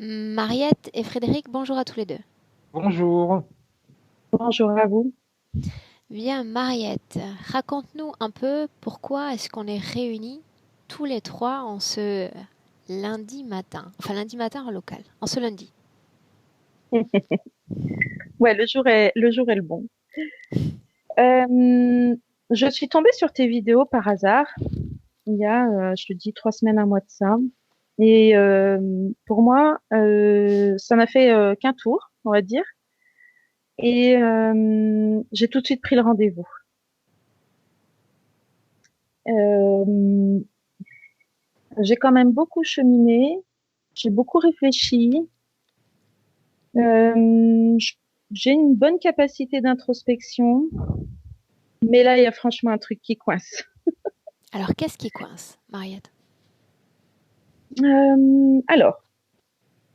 Mariette et Frédéric, bonjour à tous les deux. Bonjour. Bonjour à vous. Bien, Mariette, raconte-nous un peu pourquoi est-ce qu'on est réunis tous les trois en ce lundi matin, enfin lundi matin en local, en ce lundi. Ouais, le jour est le bon. Euh, je suis tombée sur tes vidéos par hasard il y a, je te dis, 3 semaines, un mois de ça. Et pour moi, ça n'a fait qu'un tour, on va dire. Et j'ai tout de suite pris le rendez-vous. Euh, j'ai quand même beaucoup cheminé, j'ai beaucoup réfléchi. Euh, j'ai une bonne capacité d'introspection, mais là, il y a franchement un truc qui coince. Alors, qu'est-ce qui coince, Mariette? Alors,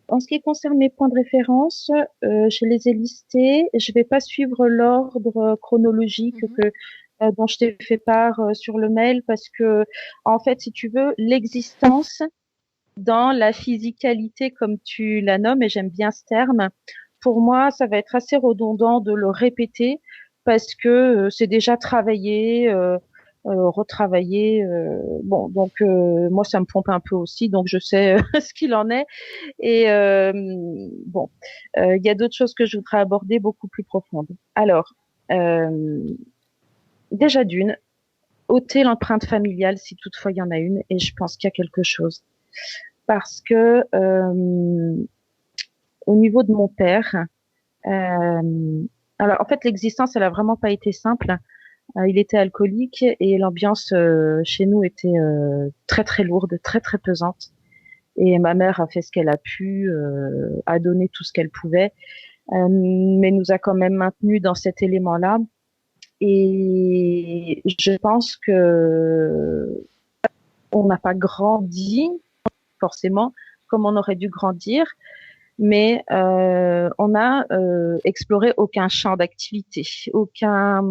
en ce qui concerne mes points de référence, je les ai listés. Je vais pas suivre l'ordre chronologique Mhm. dont je t'ai fait part sur le mail parce que, en fait, si tu veux, l'existence dans la physicalité, comme tu la nommes, et j'aime bien ce terme, pour moi, ça va être assez redondant de le répéter parce que c'est déjà travaillé, retravaillé. Bon, donc moi, ça me pompe un peu aussi, donc je sais ce qu'il en est. Et bon, il y a d'autres choses que je voudrais aborder beaucoup plus profondes. Alors, euh, déjà d'une, ôter l'empreinte familiale si toutefois il y en a une, et je pense qu'il y a quelque chose. Parce que au niveau de mon père, alors en fait l'existence, elle a vraiment pas été simple. Il était alcoolique et l'ambiance chez nous était très très lourde, très très pesante. Et ma mère a fait ce qu'elle a pu, a donné tout ce qu'elle pouvait, mais nous a quand même maintenus dans cet élément-là. Et je pense que on n'a pas grandi forcément comme on aurait dû grandir, mais on a exploré aucun champ d'activité, aucun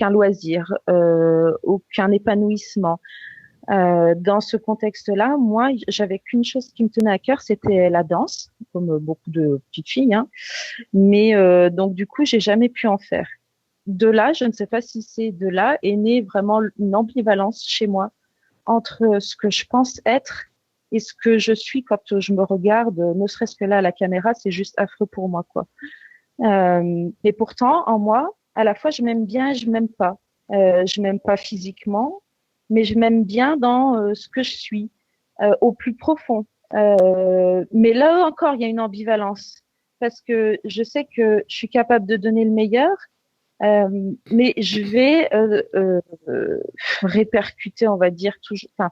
loisir, aucun épanouissement. Dans ce contexte-là, moi, j'avais qu'une chose qui me tenait à cœur, c'était la danse, comme beaucoup de petites filles, hein. Mais donc du coup, j'ai jamais pu en faire. De là, je ne sais pas si c'est de là, est née vraiment une ambivalence chez moi entre ce que je pense être et ce que je suis quand je me regarde, ne serait-ce que là à la caméra, c'est juste affreux pour moi, quoi. Et pourtant, en moi, à la fois, je m'aime bien et je m'aime pas. Je m'aime pas physiquement, mais je m'aime bien dans ce que je suis, au plus profond. Mais là encore, il y a une ambivalence parce que je sais que je suis capable de donner le meilleur, mais je vais répercuter, on va dire, toujours. Enfin,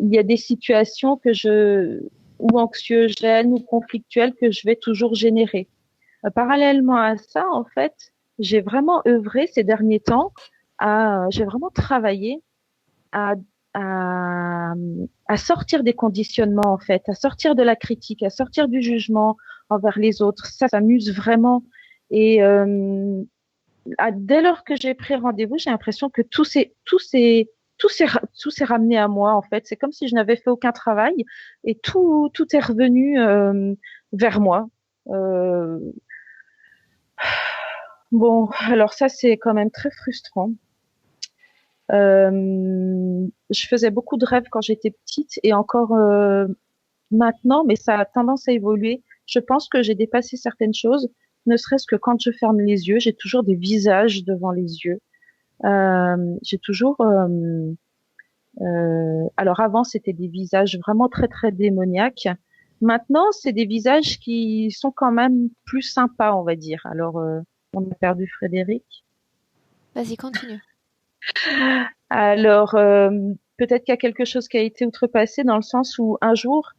il y a des situations ou anxiogènes ou conflictuelles que je vais toujours générer. Parallèlement à ça, en fait, j'ai vraiment œuvré ces derniers temps j'ai vraiment travaillé à, à, à sortir des conditionnements, en fait, à sortir de la critique, à sortir du jugement envers les autres. Ça s'amuse vraiment. Et dès lors que j'ai pris rendez-vous, j'ai l'impression que tout s'est ramené à moi, en fait. C'est comme si je n'avais fait aucun travail et tout est revenu vers moi. Euh, Bon, alors ça, c'est quand même très frustrant. Je faisais beaucoup de rêves quand j'étais petite et encore maintenant, mais ça a tendance à évoluer. Je pense que j'ai dépassé certaines choses, ne serait-ce que quand je ferme les yeux, j'ai toujours des visages devant les yeux. J'ai toujours. Alors avant, c'était des visages vraiment très très démoniaques. Maintenant, c'est des visages qui sont quand même plus sympas, on va dire. Alors, on a perdu Frédéric. Vas-y, continue. Alors, peut-être qu'il y a quelque chose qui a été outrepassé dans le sens où un jour,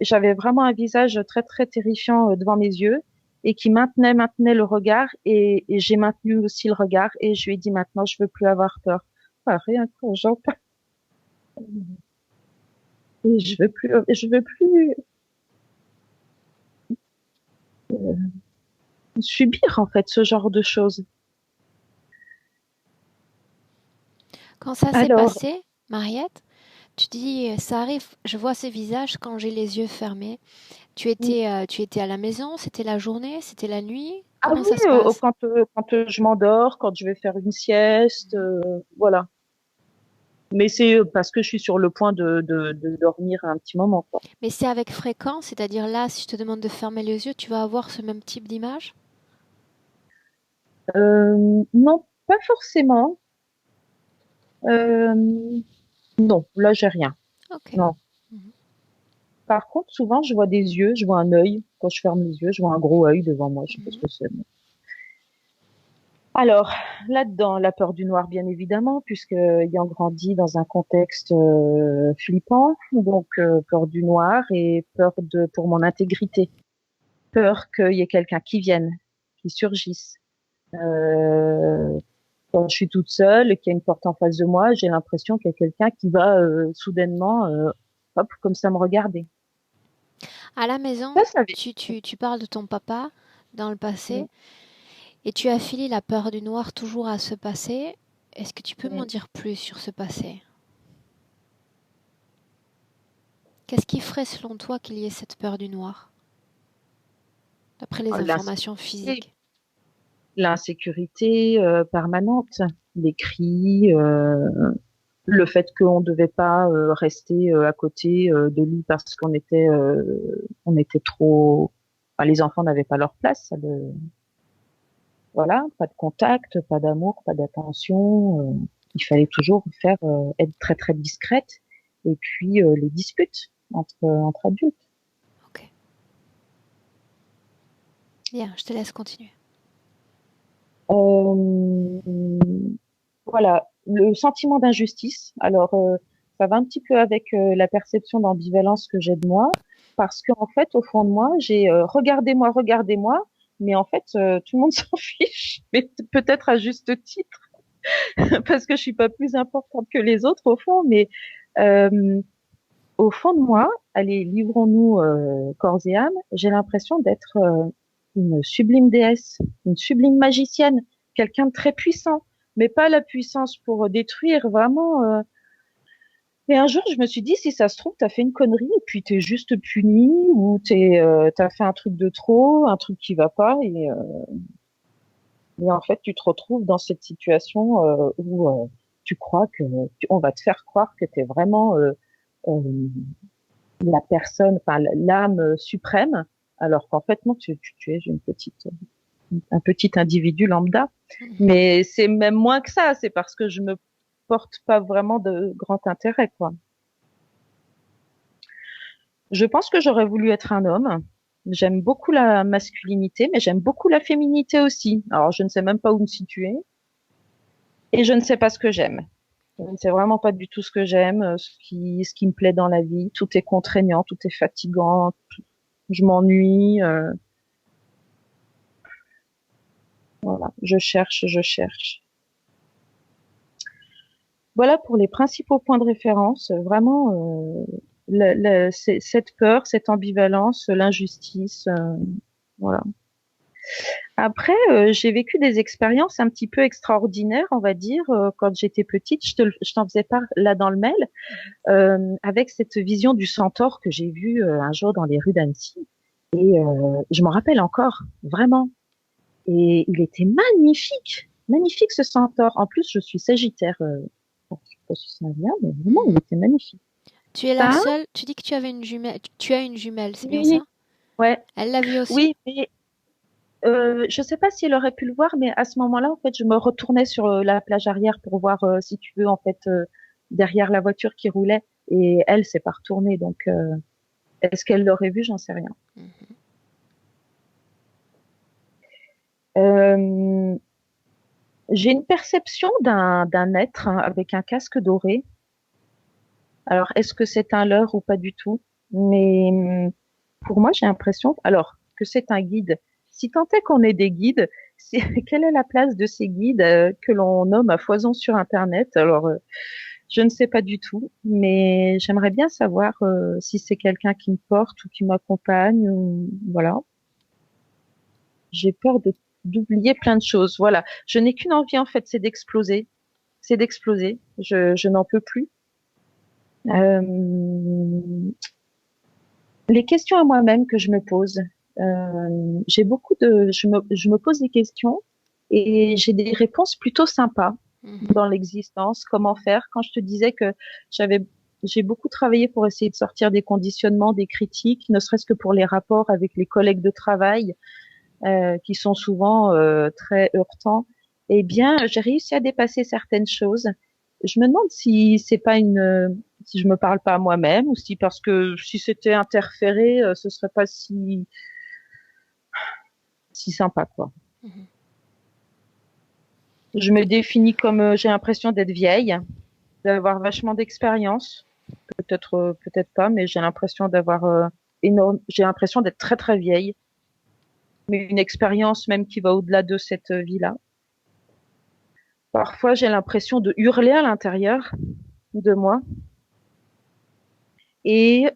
j'avais vraiment un visage très très terrifiant devant mes yeux et qui maintenait le regard et j'ai maintenu aussi le regard et je lui ai dit maintenant je veux plus avoir peur. Enfin, rien quand j'en parle, et je veux plus subir en fait ce genre de choses. Quand ça s'est Alors, passé, Mariette, Tu dis, ça arrive, je vois ces visages quand j'ai les yeux fermés. Tu étais à la maison, c'était la journée, c'était la nuit? Ah Comment oui, ça se passe? quand je m'endors, quand je vais faire une sieste, voilà. Mais c'est parce que je suis sur le point de dormir un petit moment, quoi. Mais c'est avec fréquence, c'est-à-dire là, si je te demande de fermer les yeux, tu vas avoir ce même type d'image? Non, pas forcément. Euh, non, là, j'ai rien. Ok. Non. Mhm. Par contre, souvent, je vois des yeux, je vois un œil. Quand je ferme les yeux, je vois un gros œil devant moi. Je sais pas ce Mhm. que c'est. Alors, là-dedans, la peur du noir, bien évidemment, puisque ayant grandi dans un contexte flippant, donc peur du noir et peur pour mon intégrité, peur qu'il y ait quelqu'un qui vienne, qui surgisse. Euh, Quand je suis toute seule et qu'il y a une porte en face de moi, j'ai l'impression qu'il y a quelqu'un qui va soudainement, hop, comme ça me regarder. À la maison, Ça avait. tu parles de ton papa dans le passé et tu affilies la peur du noir toujours à ce passé. Est-ce que tu peux m'en dire plus sur ce passé? Qu'est-ce qui ferait selon toi qu'il y ait cette peur du noir, d'après les informations L'insécurité, physiques? l'insécurité permanente, les cris, le fait qu'on ne devait pas rester à côté de lui parce on était trop, enfin, les enfants n'avaient pas leur place. Voilà, pas de contact, pas d'amour, pas d'attention. Il fallait toujours être très très discrète. Et puis les disputes entre adultes. Ok, bien, je te laisse continuer. Euh, voilà, le sentiment d'injustice. Alors, ça va un petit peu avec la perception d'ambivalence que j'ai de moi, parce qu'en fait, au fond de moi, j'ai regardez-moi, regardez-moi, mais en fait, tout le monde s'en fiche, mais peut-être à juste titre, parce que je suis pas plus importante que les autres au fond, mais euh, au fond de moi, allez, livrons-nous corps et âme, j'ai l'impression d'être une sublime déesse, une sublime magicienne, quelqu'un de très puissant, mais pas la puissance pour détruire, vraiment. Et un jour, je me suis dit, si ça se trouve, t'as fait une connerie et puis t'es juste puni ou t'as fait un truc de trop, un truc qui va pas et en fait, tu te retrouves dans cette situation où tu crois que on va te faire croire que t'es vraiment euh, la personne, enfin l'âme suprême, alors qu'en fait non, tu es un petit individu lambda. Mhm. Mais c'est même moins que ça, c'est parce que je me porte pas vraiment de grand intérêt, quoi. Je pense que j'aurais voulu être un homme. J'aime beaucoup la masculinité, mais j'aime beaucoup la féminité aussi. Alors je ne sais même pas où me situer et je ne sais pas ce que j'aime. Je ne sais vraiment pas du tout ce que j'aime, ce qui me plaît dans la vie. Tout est contraignant, tout est fatigant, je m'ennuie. Voilà, je cherche, je cherche. Voilà pour les principaux points de référence. Vraiment, cette peur, cette ambivalence, l'injustice. Voilà. Après, j'ai vécu des expériences un petit peu extraordinaires, on va dire, quand j'étais petite. Je t'en faisais part là dans le mail, avec cette vision du centaure que j'ai vue un jour dans les rues d'Annecy. Et je m'en rappelle encore, vraiment. Et il était magnifique, magnifique ce centaure. En plus, je suis sagittaire. Bon, je sais pas si ça vient, mais vraiment, il Mhm. était magnifique. Tu es la Ça, seule, tu dis que tu avais une jumelle, tu as une jumelle, c'est bien oui, ça? ouais, Elle l'a vu aussi? oui, mais je sais pas si elle aurait pu le voir, mais à ce moment-là, en fait, je me retournais sur la plage arrière pour voir, si tu veux, en fait, derrière la voiture qui roulait, et elle s'est pas retournée. Donc, est-ce qu'elle l'aurait vu? J'en sais rien. Mhm. Euh, j'ai une perception d'un être hein, avec un casque doré. Alors, est-ce que c'est un leurre ou pas du tout? Mais pour moi, j'ai l'impression, alors, que c'est un guide. Si tant est qu'on ait des guides, quelle est la place de ces guides que l'on nomme à foison sur Internet? Alors, je ne sais pas du tout, mais j'aimerais bien savoir si c'est quelqu'un qui me porte ou qui m'accompagne. Voilà. J'ai peur d'oublier plein de choses. Voilà. Je n'ai qu'une envie, en fait, c'est d'exploser. C'est d'exploser. Je n'en peux plus. Les questions à moi-même que je me pose. Je me pose des questions et j'ai des réponses plutôt sympas Mhm. dans l'existence. Comment faire? Quand je te disais que j'avais, j'ai beaucoup travaillé pour essayer de sortir des conditionnements, des critiques, ne serait-ce que pour les rapports avec les collègues de travail, qui sont souvent très heurtants. Eh bien, j'ai réussi à dépasser certaines choses. Je me demande si c'est pas si je me parle pas à moi-même ou si parce que si c'était interféré, ce serait pas si sympa quoi. Mhm. Je me définis comme j'ai l'impression d'être vieille, d'avoir vachement d'expérience. Peut-être peut-être pas, mais j'ai l'impression d'avoir énorme. J'ai l'impression d'être très très vieille, mais une expérience même qui va au-delà de cette vie-là. Parfois, j'ai l'impression de hurler à l'intérieur de moi et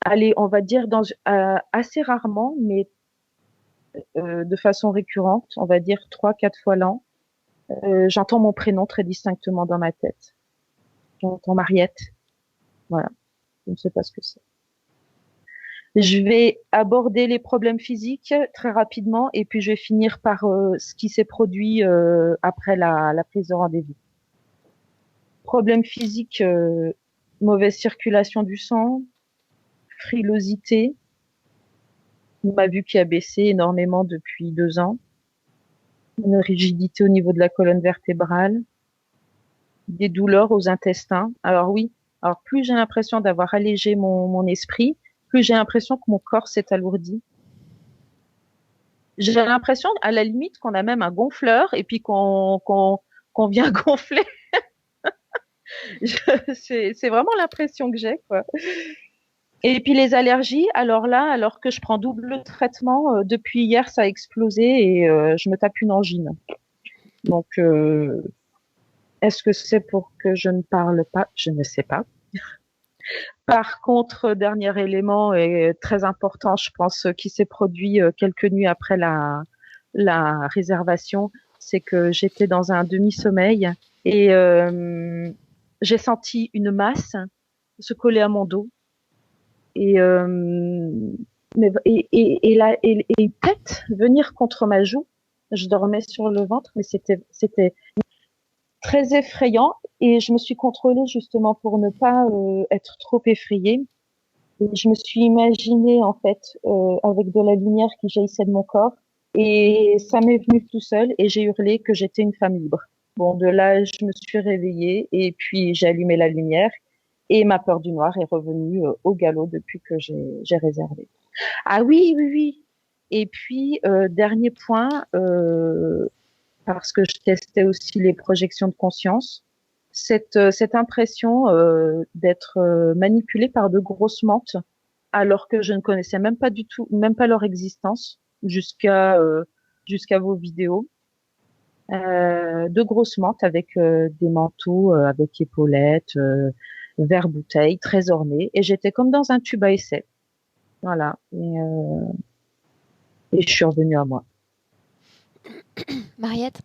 aller, on va dire, assez rarement, mais de façon récurrente, on va dire 3, 4 fois l'an, j'entends mon prénom très distinctement dans ma tête. J'entends Mariette. Voilà, je ne sais pas ce que c'est. Je vais aborder les problèmes physiques très rapidement et puis je vais finir par ce qui s'est produit après la prise de rendez-vous. Problème physique, mauvaise circulation du sang, frilosité, ma vue qui a baissé énormément depuis 2 ans, une rigidité au niveau de la colonne vertébrale, des douleurs aux intestins. Alors oui, alors plus j'ai l'impression d'avoir allégé mon esprit, plus j'ai l'impression que mon corps s'est alourdi. J'ai l'impression, à la limite, qu'on a même un gonfleur et puis qu'on vient gonfler. C'est vraiment l'impression que j'ai, quoi. Et puis les allergies, alors là, alors que je prends double traitement, depuis hier, ça a explosé et je me tape une angine. Donc, est-ce que c'est pour que je ne parle pas? Je ne sais pas. Par contre, dernier élément et très important, je pense, qui s'est produit quelques nuits après la réservation, c'est que j'étais dans un demi-sommeil et j'ai senti une masse se coller à mon dos et et peut-être venir contre ma joue. Je dormais sur le ventre, mais c'était très effrayant et je me suis contrôlée justement pour ne pas être trop effrayée. Et je me suis imaginée en fait avec de la lumière qui jaillissait de mon corps et ça m'est venu tout seul et j'ai hurlé que j'étais une femme libre. Bon, de là, je me suis réveillée et puis j'ai allumé la lumière et ma peur du noir est revenue au galop depuis que j'ai réservé. Ah oui, oui, oui. Et puis, dernier point, parce que je testais aussi les projections de conscience, cette impression d'être manipulée par de grosses mentes, alors que je ne connaissais même pas du tout, même pas leur existence, jusqu'à vos vidéos. De grosses mentes avec des manteaux avec épaulettes, verre bouteille, très ornés, et j'étais comme dans un tube à essai. Voilà. Et je suis revenue à moi. Mariette,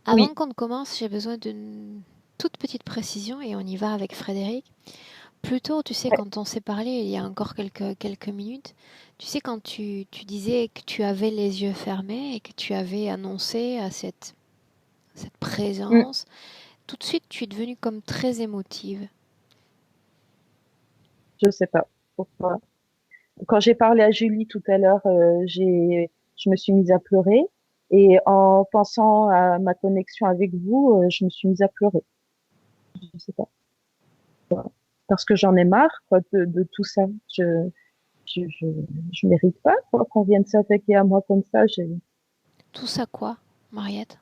avant Oui. qu'on ne commence, j'ai besoin d'une toute petite précision et on y va avec Frédéric. Plus tôt, tu sais, Ouais. quand on s'est parlé il y a encore quelques minutes, tu sais, quand tu disais que tu avais les yeux fermés et que tu avais annoncé à cette Mm. présence, tout de suite, tu es devenue comme très émotive. Je sais pas pourquoi. Quand j'ai parlé à Julie tout à l'heure, je me suis mise à pleurer. Et en pensant à ma connexion avec vous, je me suis mise à pleurer. Je sais pas. Voilà. Parce que j'en ai marre, quoi, de tout ça. Je, je, je mérite pas, quoi, qu'on vienne s'attaquer à moi comme ça. Tout ça quoi, Mariette?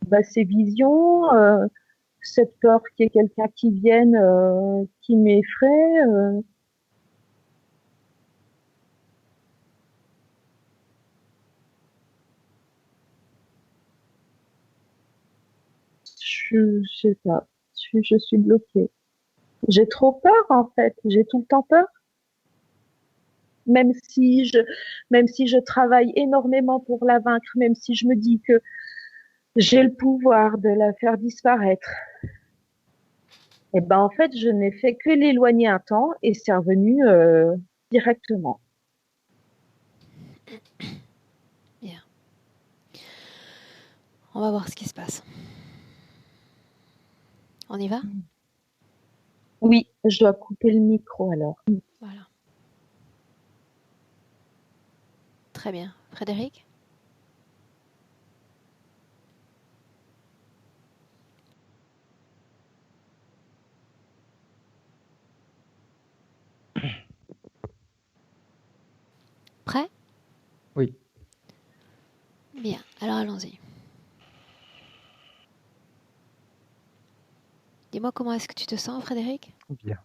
Bah, ces visions, cette peur qu'il y ait quelqu'un qui vienne, qui m'effraie, je sais pas. Je suis bloquée. J'ai trop peur, en fait. J'ai tout le temps peur. Même si je, même si je travaille énormément pour la vaincre, même si je me dis que J'ai le pouvoir de la faire disparaître. Et ben en fait, je n'ai fait que l'éloigner un temps et c'est revenu directement. Bien. On va voir ce qui se passe. On y va? Oui, je dois couper le micro alors. Voilà. Très bien. Frédéric? Prêt? Oui, Bien. Alors allons-y. Dis-moi comment est-ce que tu te sens, Frédéric? bien.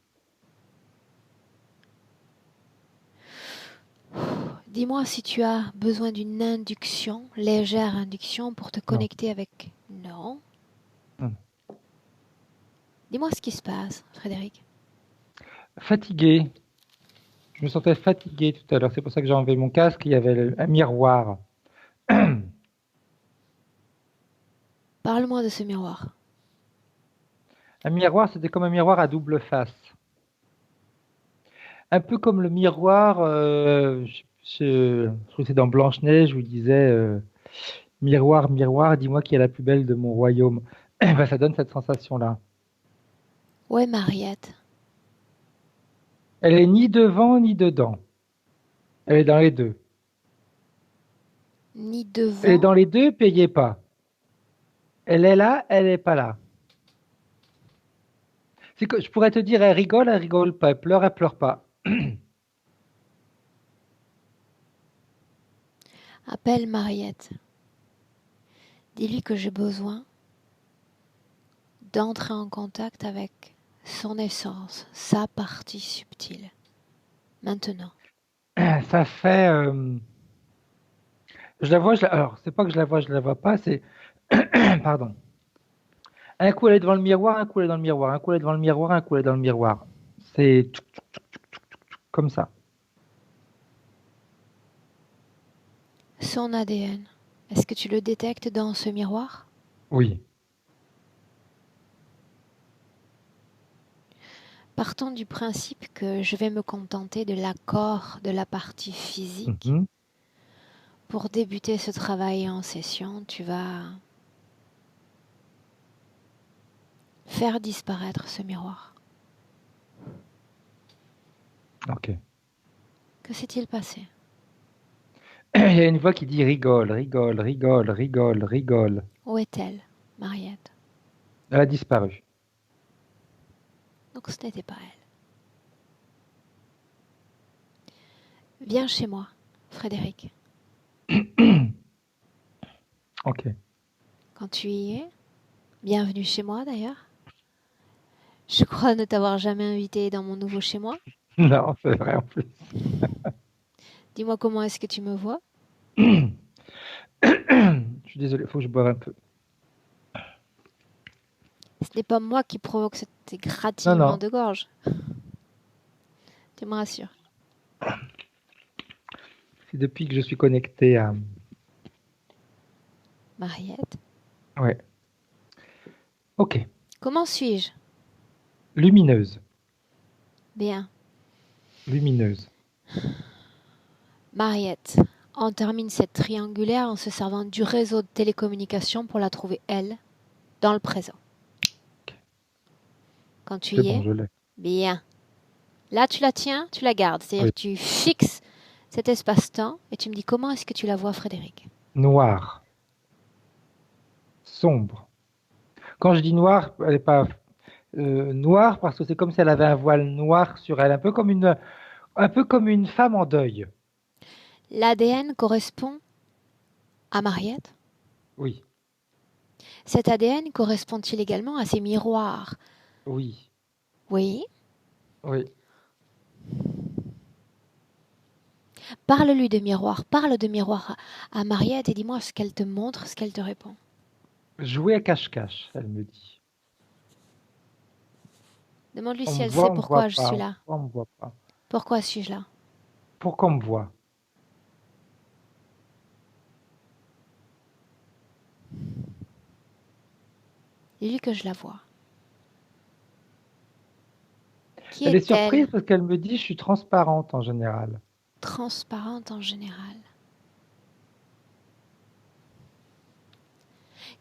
Dis-moi si tu as besoin d'une induction, légère induction pour te Non. connecter avec... Non. Hmm. Dis-moi ce qui se passe, Frédéric. Fatigué. Je me sentais fatigué tout à l'heure. C'est pour ça que j'ai enlevé mon casque. Il y avait un miroir. Parle-moi de ce miroir. Un miroir, c'était comme un miroir à double face. Un peu comme le miroir, je crois que c'est dans Blanche-Neige où il disait miroir, miroir, dis-moi qui est la plus belle de mon royaume. Ben, ça donne cette sensation-là. Ouais, Mariette. Elle est ni devant ni dedans. Elle est dans les deux. Ni Elle est devant. dans les deux, payez pas. Elle est là, elle n'est pas là. C'est que je pourrais te dire, elle rigole pas, elle pleure pas. Appelle Mariette. Dis-lui que j'ai besoin d'entrer en contact avec son essence, sa partie subtile. Maintenant. Ça fait, je la vois, alors c'est pas que je la vois pas, c'est, pardon. Un coup elle est devant le miroir, un coup elle est dans le miroir, un coup elle est devant le miroir, un coup elle est dans le miroir. C'est comme ça. Son ADN. Est-ce que tu le détectes dans ce miroir? Oui. Partons du principe que je vais me contenter de l'accord de la partie physique. Mhm. Pour débuter ce travail en session, tu vas faire disparaître ce miroir. Ok. Que s'est-il passé? Il y a une voix qui dit rigole, rigole, rigole, rigole, rigole. Où est-elle, Mariette? Elle a disparu. Donc ce n'était pas elle. Viens chez moi, Frédéric. Ok. Quand tu y es, bienvenue chez moi d'ailleurs. Je crois ne t'avoir jamais invité dans mon nouveau chez moi. Non, c'est vrai en plus. Dis-moi comment est-ce que tu me vois? Je suis désolé, il faut que je boive un peu. Ce n'est pas moi qui provoque cet Non, égratignement non, de gorge. Tu me rassures. c'est depuis que je suis connecté à... Mariette, Ouais. Ok. comment suis-je? Lumineuse. Bien. Lumineuse. Mariette, on termine cette triangulaire en se servant du réseau de télécommunications pour la trouver, elle, dans le présent. Quand tu C'est y bon, es, je l'ai. bien. Là, tu la tiens, tu la gardes. C'est-à-dire Oui. que tu fixes cet espace-temps et tu me dis comment est-ce que tu la vois, Frédéric? Noir. Sombre. Quand je dis noir, elle n'est pas noire parce que c'est comme si elle avait un voile noir sur elle, un peu comme une femme en deuil. L'ADN correspond à Mariette. Oui, Cet ADN correspond-il également à ces miroirs? oui, Oui. oui. Parle-lui de miroir. Parle de miroir à Mariette et dis-moi ce qu'elle te montre, ce qu'elle te répond. Jouer à cache-cache, elle me dit. Demande-lui On si me elle voit, sait on me voit pourquoi je pas. suis On me là. voit, on me voit pas. Pourquoi suis-je là? Pourquoi on me voit? Dis-lui que je la vois. Qui Elle est surprise est-elle? parce qu'elle me dit je suis transparente en général. Transparente en général.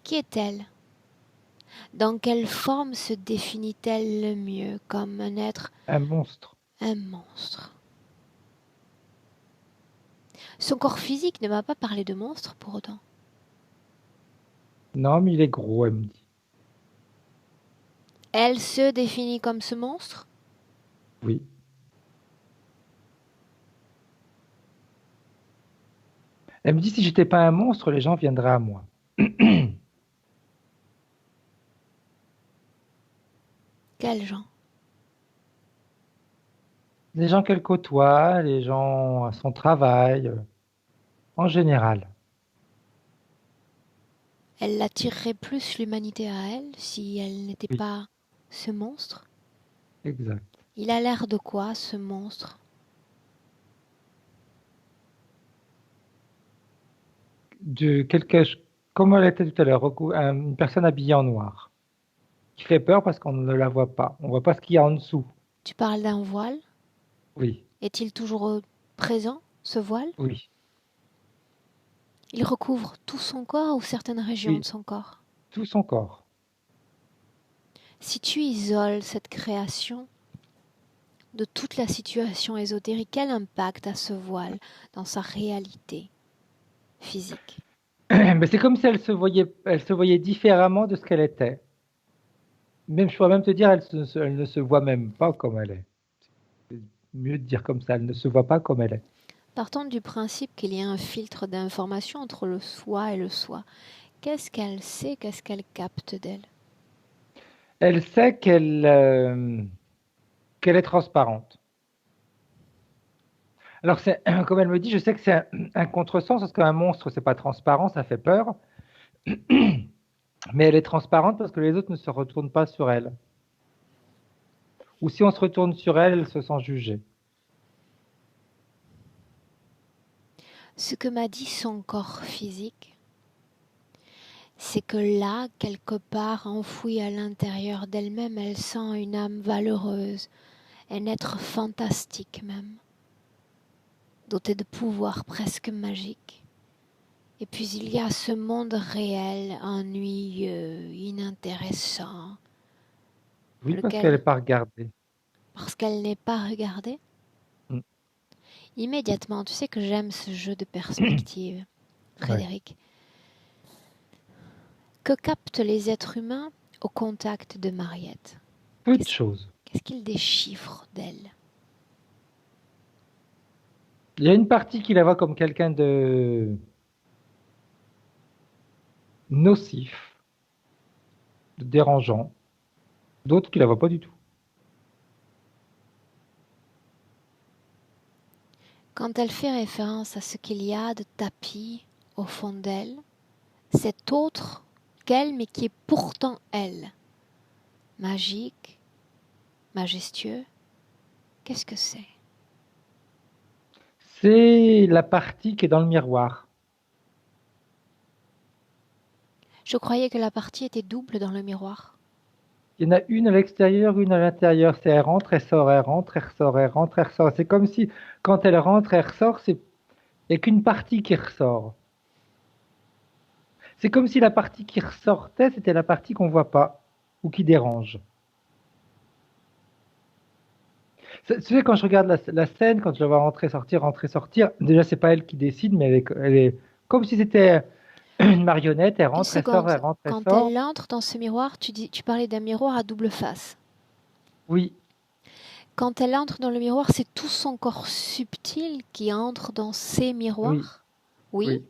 Qui est-elle? Dans quelle forme se définit-elle le mieux? Comme un être, Un monstre. un monstre. Son corps physique ne m'a pas parlé de monstre pour autant. Non, mais il est gros, elle me dit. Elle se définit comme ce monstre? Oui. Elle me dit si j'étais pas un monstre, les gens viendraient à moi. Quels gens? Les gens qu'elle côtoie, les gens à son travail, en général. Elle attirerait plus l'humanité à elle si elle n'était Oui, pas ce monstre? exact. Il a l'air de quoi, ce monstre? De quelque, comme elle était tout à l'heure, une personne habillée en noir, qui fait peur parce qu'on ne la voit pas. On voit pas ce qu'il y a en dessous. Tu parles d'un voile? Oui, Est-il toujours présent, ce voile? oui, Il recouvre tout son corps ou certaines régions de oui, son corps? tout son corps. Si tu isoles cette création de toute la situation ésotérique, quel impact a ce voile dans sa réalité physique? Mais c'est comme si elle se voyait différemment de ce qu'elle était. Même, je pourrais même te dire, elle ne se voit même pas comme elle est. C'est mieux de dire comme ça, elle ne se voit pas comme elle est. Partons du principe qu'il y a un filtre d'information entre le soi et le soi. Qu'est-ce qu'elle sait, qu'est-ce qu'elle capte d'elle? Elle sait qu'elle est transparente. Alors, c'est, comme elle me dit, je sais que c'est un contresens, parce qu'un monstre, c'est pas transparent, ça fait peur. Mais elle est transparente parce que les autres ne se retournent pas sur elle. Ou si on se retourne sur elle, elle se sent jugée. Ce que m'a dit son corps physique, c'est que là, quelque part enfoui à l'intérieur d'elle-même, elle sent une âme valeureuse, un être fantastique même, doté de pouvoirs presque magiques. Et puis il y a ce monde réel, ennuyeux, inintéressant, Oui, parce qu'elle n'est lequel, pas regardée. parce qu'elle n'est pas regardée, Mm. immédiatement, tu sais que j'aime ce jeu de perspective, Ouais. Frédéric. Que captent les êtres humains au contact de Mariette? Peu de Qu'est-ce choses. qu'est-ce qu'ils déchiffrent d'elle? Il y a une partie qui la voit comme quelqu'un de nocif, de dérangeant, d'autres qui la voient pas du tout. Quand elle fait référence à ce qu'il y a de tapis au fond d'elle, cet autre qu'elle, mais qui est pourtant elle, magique, majestueux, qu'est-ce que c'est? C'est la partie qui est dans le miroir. Je croyais que la partie était double dans le miroir. Il y en a une à l'extérieur, une à l'intérieur. C'est elle rentre, elle sort, elle rentre, elle ressort, elle rentre, elle ressort. C'est comme si quand elle rentre, elle ressort, il n'y a qu'une partie qui ressort. C'est comme si la partie qui ressortait, c'était la partie qu'on voit pas ou qui dérange. Tu sais, quand je regarde la scène, quand je la vois rentrer, sortir, déjà, c'est pas elle qui décide, mais elle est comme si c'était une marionnette. Elle Une rentre, elle sort, seconde, elle rentre, elle quand sort. elle entre dans ce miroir, tu parlais d'un miroir à double face. Oui, Quand elle entre dans le miroir, c'est tout son corps subtil qui entre dans ces oui, miroirs. Oui. oui.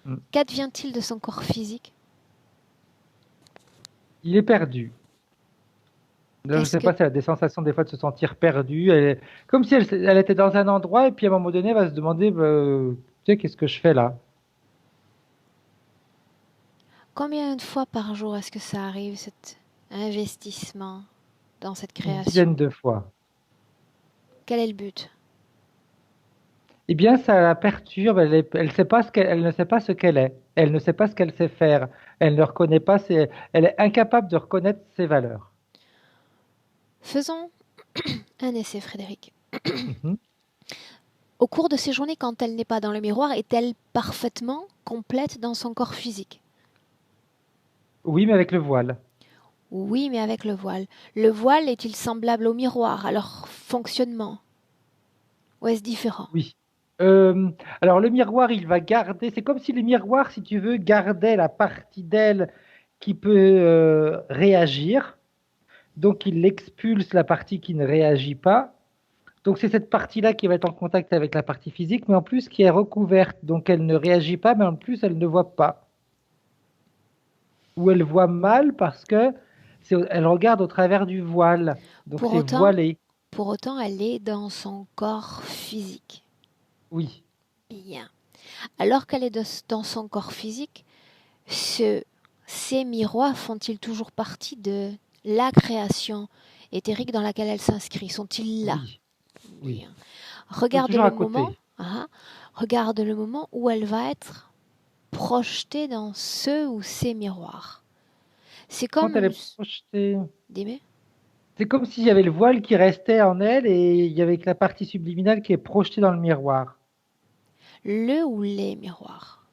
Mm. Qu'advient-il de son corps physique? Il est perdu. Je ne Qu'est-ce sais que pas si elle a des sensations des fois de se sentir perdue. Comme si elle était dans un endroit et puis à un moment donné, elle va se demander, tu sais, qu'est-ce que je fais là? Combien de fois par jour est-ce que ça arrive, cet investissement dans cette Une dizaine création? de fois. Quel est le but? Eh bien, ça la perturbe. Elle ne sait pas ce qu'elle est. Elle ne sait pas ce qu'elle est. Elle ne sait pas ce qu'elle sait faire. Elle ne reconnaît pas elle est incapable de reconnaître ses valeurs. Faisons un essai, Frédéric. Mhm. Au cours de ces journées, quand elle n'est pas dans le miroir, est-elle parfaitement complète dans son corps physique? Oui, mais avec le voile. Oui, mais avec le voile. Le voile est-il semblable au miroir à leur fonctionnement? Ou est-ce différent? Oui. Euh, alors le miroir, il va garder. C'est comme si le miroir, si tu veux, gardait la partie d'elle qui peut réagir. Donc il expulse la partie qui ne réagit pas. Donc c'est cette partie-là qui va être en contact avec la partie physique, mais en plus qui est recouverte. Donc elle ne réagit pas, mais en plus elle ne voit pas. Ou elle voit mal parce que elle regarde au travers du voile. Donc Pour c'est autant, voilé. pour autant, elle est dans son corps physique. Oui. Bien. Alors qu'elle est dans son corps physique, ces miroirs font-ils toujours partie de la création éthérique dans laquelle elle s'inscrit? Sont-ils là? Oui. Oui. Bien. Ils sont Regarde toujours le à moment, côté. hein, regarde le moment où elle va être projetée dans ce ou ces miroirs. C'est Quand elle comme, est projetée. dis-moi, C'est comme s'il y avait le voile qui restait en elle et il y avait que la partie subliminale qui est projetée dans le miroir. le ou les miroirs.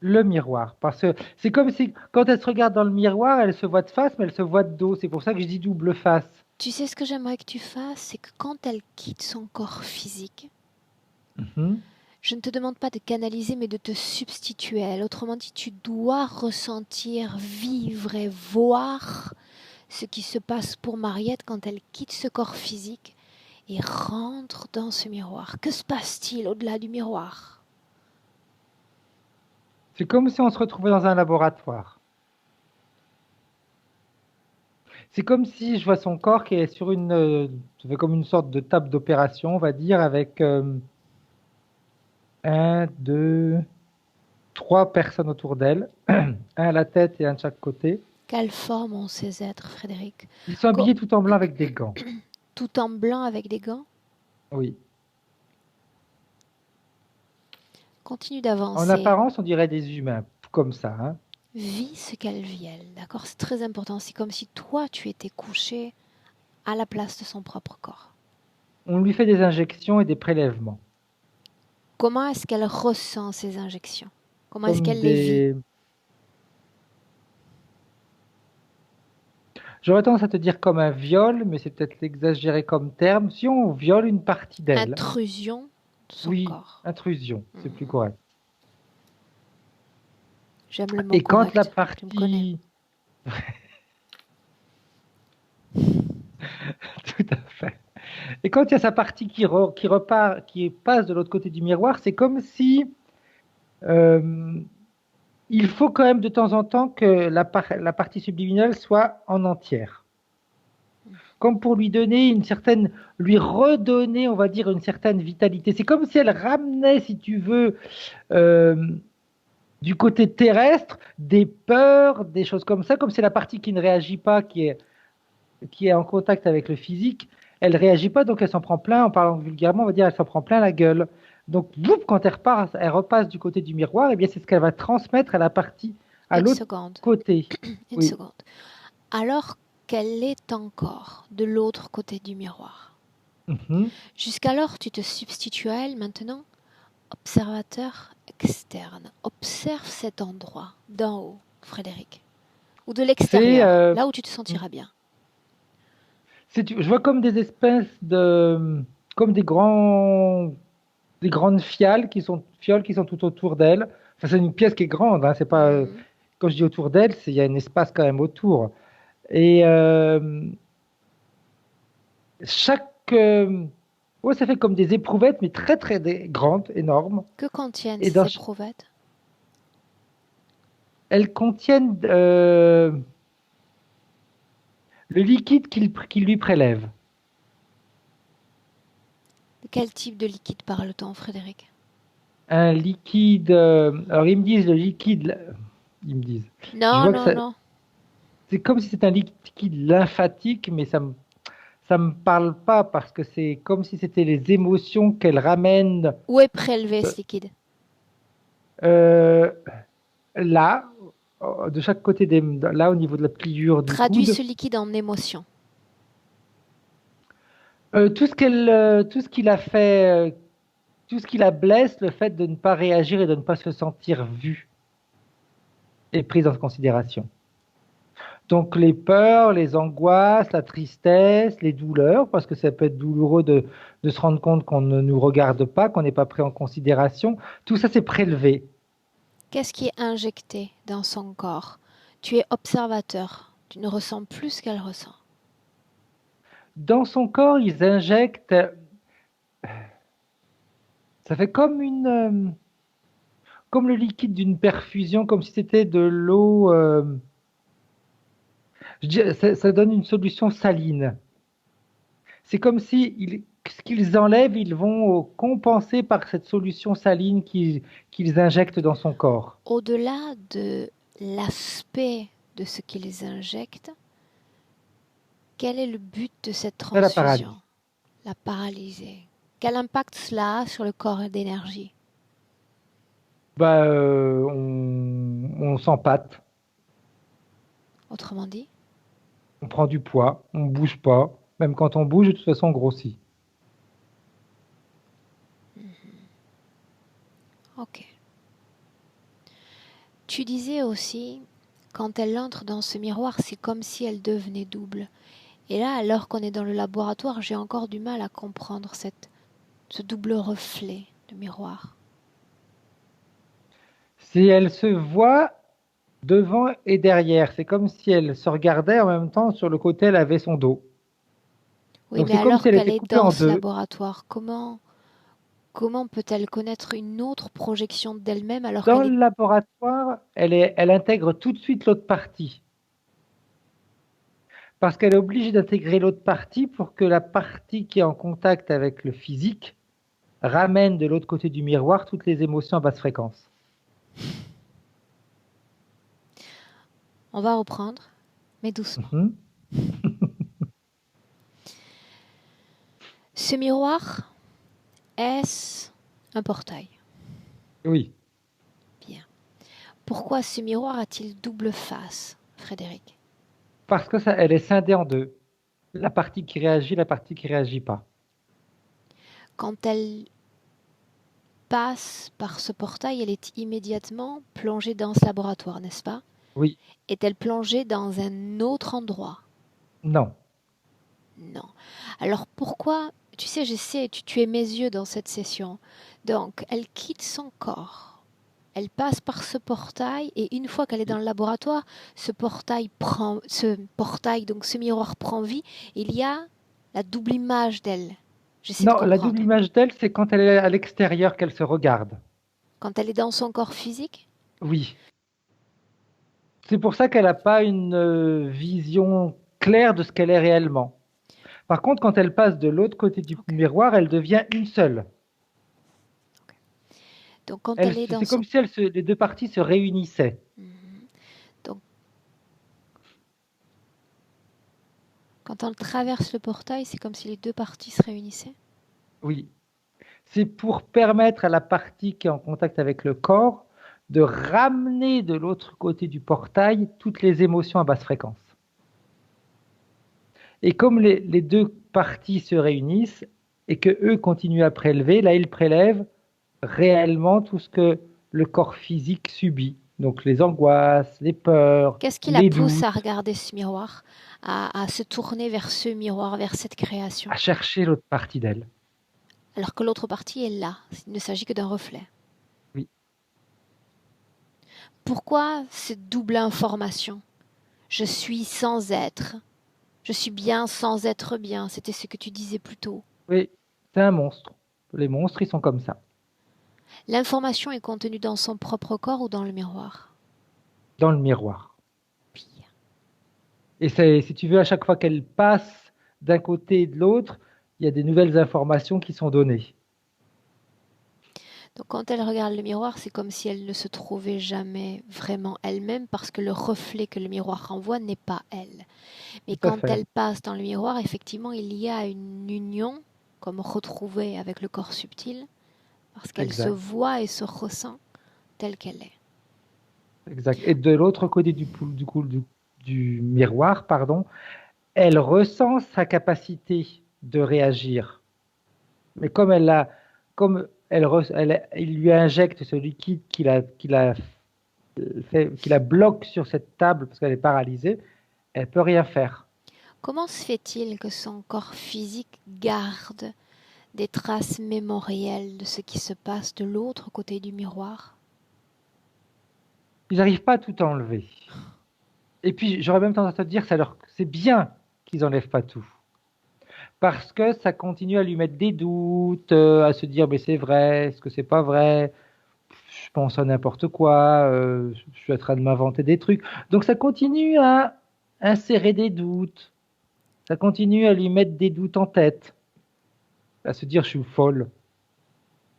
Le miroir. Parce que c'est comme si, quand elle se regarde dans le miroir, elle se voit de face, mais elle se voit de dos. C'est pour ça que je dis double face. Tu sais ce que j'aimerais que tu fasses, c'est que quand elle quitte son corps physique, Mhm. je ne te demande pas de canaliser, mais de te substituer à elle. Autrement dit, tu dois ressentir, vivre et voir ce qui se passe pour Mariette quand elle quitte ce corps physique et rentre dans ce miroir. Que se passe-t-il au-delà du miroir? C'est comme si on se retrouvait dans un laboratoire. C'est comme si je vois son corps qui est sur ça fait comme une sorte de table d'opération, on va dire, avec un, deux, trois personnes autour d'elle, un à la tête et un de chaque côté. Quelle forme ont ces êtres, Frédéric? Ils sont habillés tout en blanc avec des gants. Tout en blanc avec des gants? Oui. Continue En d'avancer. apparence, on dirait des humains, comme ça, hein. Vis ce qu'elle vit, elle. D'accord? C'est très important. C'est comme si toi, tu étais couché à la place de son propre corps. On lui fait des injections et des prélèvements, Comment est-ce qu'elle ressent ces injections? Comment est-ce comme qu'elle les vit? des... J'aurais tendance à te dire comme un viol, mais c'est peut-être exagéré comme terme. Si on viole une partie d'elle, Intrusion de son oui, corps. intrusion, c'est plus correct. J'aime le mot Et quand la correct. Tu me connais. partie... Tout à fait. Et quand il y a sa partie qui repart, qui passe de l'autre côté du miroir, c'est comme si euh, il faut quand même de temps en temps que la partie subliminale soit en entière. Comme pour lui donner une certaine, lui redonner, on va dire, une certaine vitalité. C'est comme si elle ramenait, si tu veux, euh, du côté terrestre, des peurs, des choses comme ça, comme c'est la partie qui ne réagit pas, qui est en contact avec le physique, elle réagit pas, donc elle s'en prend plein, en parlant vulgairement, on va dire, elle s'en prend plein la gueule. Donc, boum, quand elle repasse du côté du miroir, et bien c'est ce qu'elle va transmettre à la partie, à Une l'autre seconde. côté. Une Oui. seconde. Alors qu'elle est encore de l'autre côté du miroir. Mhm. Jusqu'alors, tu te substitues à elle. Maintenant, observateur externe. Observe cet endroit d'en haut, Frédéric. Ou de C'est, l'extérieur, là où tu te sentiras bien. je vois comme des espèces de, comme des grandes fioles qui sont tout autour d'elle. Enfin, c'est une pièce qui est grande, hein, c'est pas, Mhm. quand je dis autour d'elle, il y a un espace quand même autour. Et chaque, ouais, ça fait comme des éprouvettes, mais très très grandes, énormes. Que contiennent Et ces éprouvettes? elles contiennent le liquide qu'il lui prélève. De quel type de liquide parle-t-on, Frédéric? Un liquide. Alors ils me disent le liquide. Ils me disent. Je Non, vois que non, ça, non. c'est comme si c'était un liquide lymphatique, mais ça me parle pas parce que c'est comme si c'était les émotions qu'elle ramène Où est prélevé euh, ce liquide? euh, là. de chaque côté, là au niveau de la pliure du Traduis coude. ce liquide en émotion. Tout ce qui la fait, tout ce qui la blesse, le fait de ne pas réagir et de ne pas se sentir vue est prise en considération. Donc les peurs, les angoisses, la tristesse, les douleurs, parce que ça peut être douloureux de se rendre compte qu'on ne nous regarde pas, qu'on n'est pas pris en considération, tout ça c'est prélevé. Qu'est-ce qui est injecté dans son corps? Tu es observateur. Tu ne ressens plus ce qu'elle ressent. Dans son corps, ils injectent, ça fait comme le liquide d'une perfusion, comme si c'était de l'eau, ça donne une solution saline. C'est comme si ce qu'ils enlèvent, ils vont compenser par cette solution saline qu'ils injectent dans son corps. Au-delà de l'aspect de ce qu'ils injectent, quel est le but de cette Ça la paralyse. transfusion? La paralyser. Quel impact cela a sur le corps d'énergie? Bah, on s'empâte, Autrement dit? on prend du poids, on bouge pas. Même quand on bouge, de toute façon, on grossit. Ok. Tu disais aussi, quand elle entre dans ce miroir, c'est comme si elle devenait double. Et là, alors qu'on est dans le laboratoire, j'ai encore du mal à comprendre ce double reflet de miroir. Si elle se voit devant et derrière, c'est comme si elle se regardait en même temps sur le côté, elle avait son dos. Oui, Donc mais c'est comme si alors elle qu'elle était est coupée dans en ce deux. laboratoire, comment peut-elle connaître une autre projection d'elle-même alors Dans qu'elle est... le laboratoire, elle intègre tout de suite l'autre partie. Parce qu'elle est obligée d'intégrer l'autre partie pour que la partie qui est en contact avec le physique ramène de l'autre côté du miroir toutes les émotions à basse fréquence. On va reprendre, mais doucement. Mhm. Ce miroir, est-ce un portail? Oui, Bien. Pourquoi ce miroir a-t-il double face, Frédéric? parce que ça, elle est scindée en deux. La partie qui réagit, la partie qui réagit pas. Quand elle passe par ce portail, elle est immédiatement plongée dans ce laboratoire, n'est-ce pas? Oui, Est-elle plongée dans un autre endroit? non. Non. Alors pourquoi, tu sais, tu es mes yeux dans cette session. Donc, elle quitte son corps. Elle passe par ce portail et une fois qu'elle est dans le laboratoire, donc ce miroir prend vie. Il y a la double image d'elle. J'essaie de Non, la double comprendre. image d'elle, c'est quand elle est à l'extérieur qu'elle se regarde. Quand elle est dans son corps physique, Oui. C'est pour ça qu'elle n'a pas une vision claire de ce qu'elle est réellement. Par contre, quand elle passe de l'autre côté du ok. miroir, elle devient une seule. Donc quand elle est dans C'est son... comme si les deux parties se réunissaient. Mhm. Donc quand on traverse le portail, c'est comme si les deux parties se réunissaient. Oui. C'est pour permettre à la partie qui est en contact avec le corps de ramener de l'autre côté du portail toutes les émotions à basse fréquence. Et comme les deux parties se réunissent et que eux continuent à prélever, là ils prélèvent réellement tout ce que le corps physique subit. Donc les angoisses, les peurs, Qu'est-ce qui la les pousse à doutes, regarder ce miroir, à se tourner vers ce miroir, vers cette création, à chercher l'autre partie d'elle. alors que l'autre partie est là, il ne s'agit que d'un reflet? Oui. Pourquoi cette double information? Je suis sans être, je suis bien sans être bien, c'était ce que tu disais plus tôt. Oui, c'est un monstre. Les monstres, ils sont comme ça, L'information est contenue dans son propre corps ou dans le miroir? dans le miroir. Bien. Et si tu veux, à chaque fois qu'elle passe d'un côté et de l'autre, il y a des nouvelles informations qui sont données. Donc quand elle regarde le miroir, c'est comme si elle ne se trouvait jamais vraiment elle-même parce que le reflet que le miroir renvoie n'est pas elle. Mais Tout à quand fait. elle passe dans le miroir, effectivement, il y a une union, comme retrouvée avec le corps subtil, parce qu'elle se Exact. voit et se ressent telle qu'elle est. exact. Et de l'autre côté du miroir, pardon, elle ressent sa capacité de réagir. Mais il lui injecte ce liquide qui la bloque sur cette table parce qu'elle est paralysée, elle peut rien faire. Comment se fait-il que son corps physique garde des traces mémorielles de ce qui se passe de l'autre côté du miroir? Ils n'arrivent pas à tout enlever. Et puis, j'aurais même tendance à te dire, c'est bien qu'ils n'enlèvent pas tout. Parce que ça continue à lui mettre des doutes, à se dire, mais c'est vrai, est-ce que c'est pas vrai? Je pense à n'importe quoi, je suis en train de m'inventer des trucs. Donc ça continue à insérer des doutes, ça continue à lui mettre des doutes en tête, à se dire, je suis folle.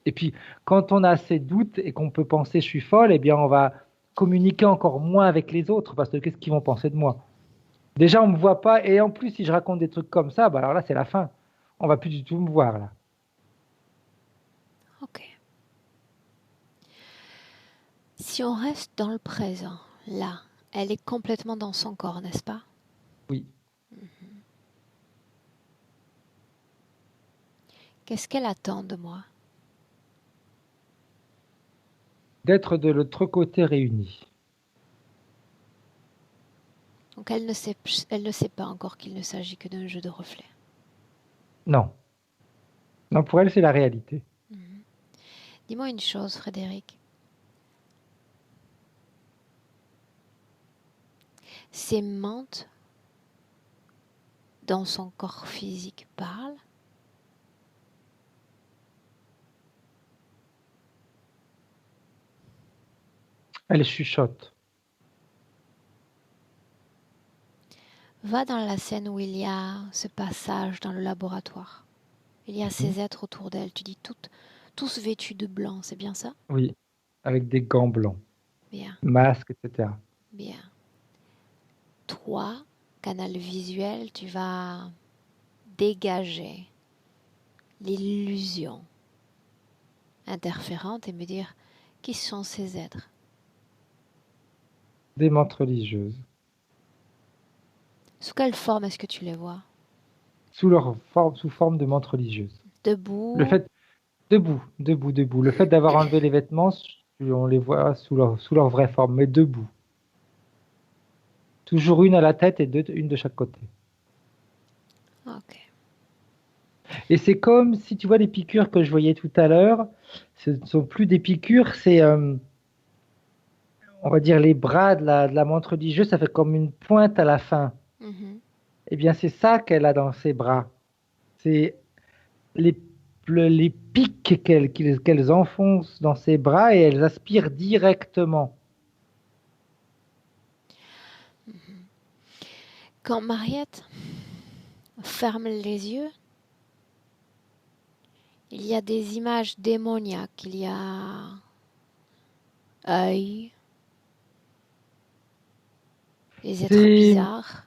Et puis, quand on a ces doutes et qu'on peut penser, je suis folle, eh bien, on va communiquer encore moins avec les autres, parce que qu'est-ce qu'ils vont penser de moi? Déjà, on me voit pas, et en plus, si je raconte des trucs comme ça, bah alors là, c'est la fin. On va plus du tout me voir là. Ok. Si on reste dans le présent, là, elle est complètement dans son corps, n'est-ce pas? Oui. Qu'est-ce qu'elle attend de moi? D'être de l'autre côté réunis. Donc elle ne sait pas encore qu'il ne s'agit que d'un jeu de reflets. Non. Non, pour elle, c'est la réalité. Mhm. Dis-moi une chose, Frédéric. Ces mantes dans son corps physique parlent? Elle chuchote. Va dans la scène où il y a ce passage dans le laboratoire. Il y a Mhm. ces êtres autour d'elle. Tu dis tous vêtus de blanc, c'est bien ça? Oui. Avec des gants blancs, Bien, masques, etc. bien. Toi, canal visuel, tu vas dégager l'illusion interférente et me dire qui sont ces êtres? Des mantes religieuses. Sous quelle forme est-ce que tu les vois? Sous forme de mantes religieuses. Le Debout? fait, debout. Le fait d'avoir enlevé les vêtements, on les voit sous leur vraie forme, mais debout. Toujours une à la tête et une de chaque côté. Ok. Et c'est comme si tu vois les piqûres que je voyais tout à l'heure, ce ne sont plus des piqûres, c'est, on va dire, les bras de la menthe religieuse, ça fait comme une pointe à la fin. Mhm. Eh bien, c'est ça qu'elle a dans ses bras. C'est les, les pics qu'elles enfoncent dans ses bras et elles aspirent directement. Quand Mariette ferme les yeux, il y a des images démoniaques. Il y a œil, des êtres C'est bizarres.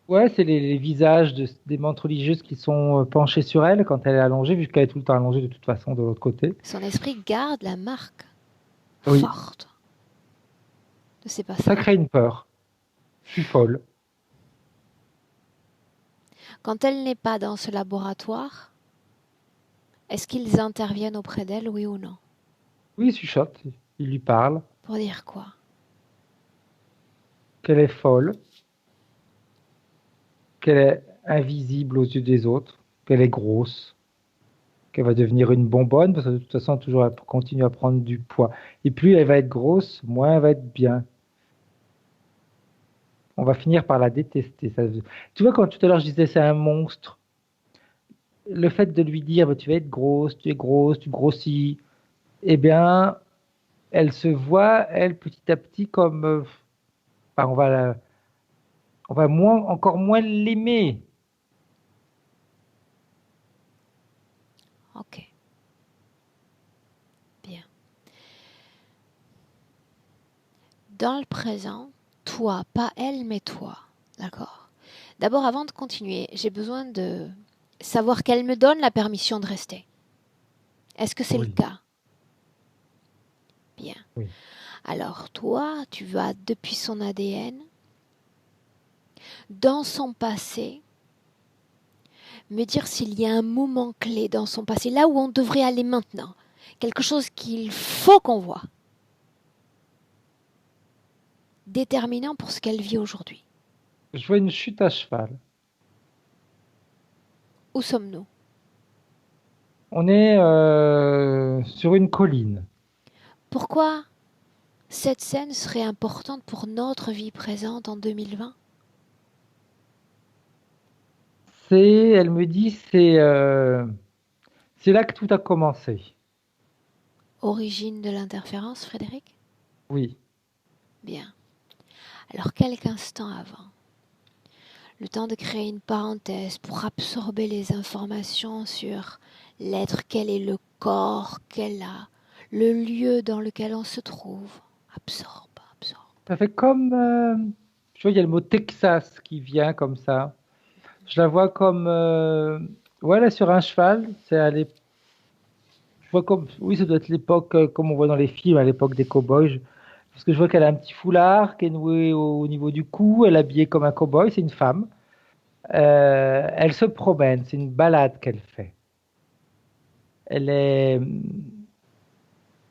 ouais, c'est les visages des mantes religieuses qui sont penchés sur elle quand elle est allongée, vu qu'elle est tout le temps allongée de toute façon de l'autre côté. Son esprit garde la marque Oui, forte de ces ça passages. crée une peur. Je suis folle. Quand elle n'est pas dans ce laboratoire, est-ce qu'ils interviennent auprès d'elle, oui ou non? Oui, il chuchote, il lui parle, Pour dire quoi? qu'elle est folle, qu'elle est invisible aux yeux des autres, qu'elle est grosse, qu'elle va devenir une bonbonne, parce que de toute façon, toujours elle continue à prendre du poids. Et plus elle va être grosse, moins elle va être bien. On va finir par la détester. Tu vois, quand tout à l'heure je disais c'est un monstre, le fait de lui dire bah, tu vas être grosse, tu es grosse, tu grossis, eh bien, elle se voit, elle, petit à petit, comme enfin, on va encore moins l'aimer. Ok, bien. Dans le présent, toi, pas elle, mais toi. D'accord? D'abord, avant de continuer, j'ai besoin de savoir qu'elle me donne la permission de rester. Est-ce que c'est le Oui, cas? Bien. oui. Alors toi, tu vas depuis son ADN, dans son passé, me dire s'il y a un moment clé dans son passé, là où on devrait aller maintenant, quelque chose qu'il faut qu'on voit, déterminant pour ce qu'elle vit aujourd'hui. Je vois une chute à cheval. Où sommes-nous? On est sur une colline. Pourquoi cette scène serait importante pour notre vie présente en 2020? Elle me dit, c'est là que tout a commencé. Origine de l'interférence, Frédéric? Oui. Bien. Alors quelques instants avant, le temps de créer une parenthèse pour absorber les informations sur l'être, quel est le corps qu'elle a, le lieu dans lequel on se trouve. Absorbe, absorbe. Ça fait comme, je vois, il y a le mot Texas qui vient comme ça. Je la vois comme, ouais, elle est sur un cheval. Je vois comme, oui, ça doit être l'époque, comme on voit dans les films, à l'époque des cow-boys. Parce que je vois qu'elle a un petit foulard qui est noué au niveau du cou. Elle est habillée comme un cow-boy. C'est une femme. Elle se promène. C'est une balade qu'elle fait. Elle est,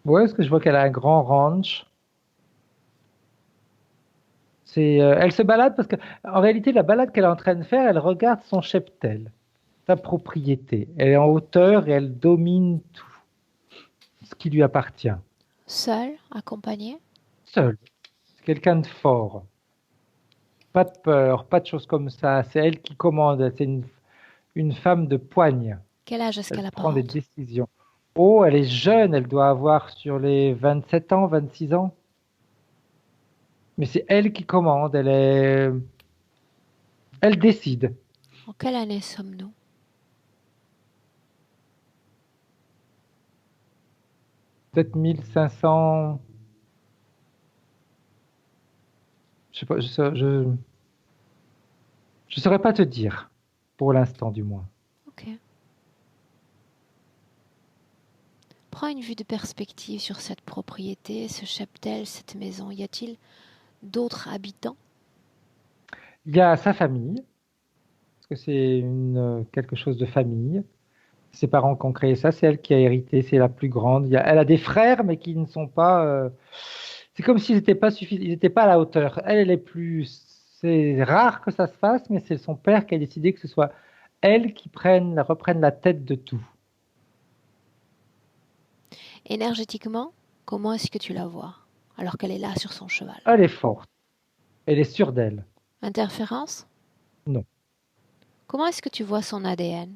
ouais, parce que je vois qu'elle a un grand ranch. Elle se balade parce que, en réalité, la balade qu'elle est en train de faire, elle regarde son cheptel, sa propriété. Elle est en hauteur et elle domine tout ce qui lui appartient. Seul, accompagné? Seule. C'est quelqu'un de fort. Pas de peur, pas de choses comme ça. C'est elle qui commande. C'est une femme de poigne. Quel âge est-ce Elle qu'elle prend des apparente? décisions. Oh, elle est jeune. Elle doit avoir sur les 27 ans, 26 ans. Mais c'est elle qui commande. Elle décide. En quelle année sommes-nous? Peut-être 1500. Je sais pas, je saurais pas te dire, pour l'instant du moins. Ok. Prends une vue de perspective sur cette propriété, ce cheptel, cette maison. Y a-t-il d'autres habitants? Il y a sa famille, parce que c'est quelque chose de famille. Ses parents qui ont créé ça, c'est elle qui a hérité, c'est la plus grande. Elle a des frères, mais qui ne sont pas. C'est comme s'ils n'étaient pas suffisants, ils n'étaient pas à la hauteur. Elle est plus. C'est rare que ça se fasse, mais c'est son père qui a décidé que ce soit elle qui reprenne la tête de tout. Énergétiquement, comment est-ce que tu la vois alors qu'elle est là sur son cheval? Elle est forte, elle est sûre d'elle. Interférence? Non. Comment est-ce que tu vois son ADN?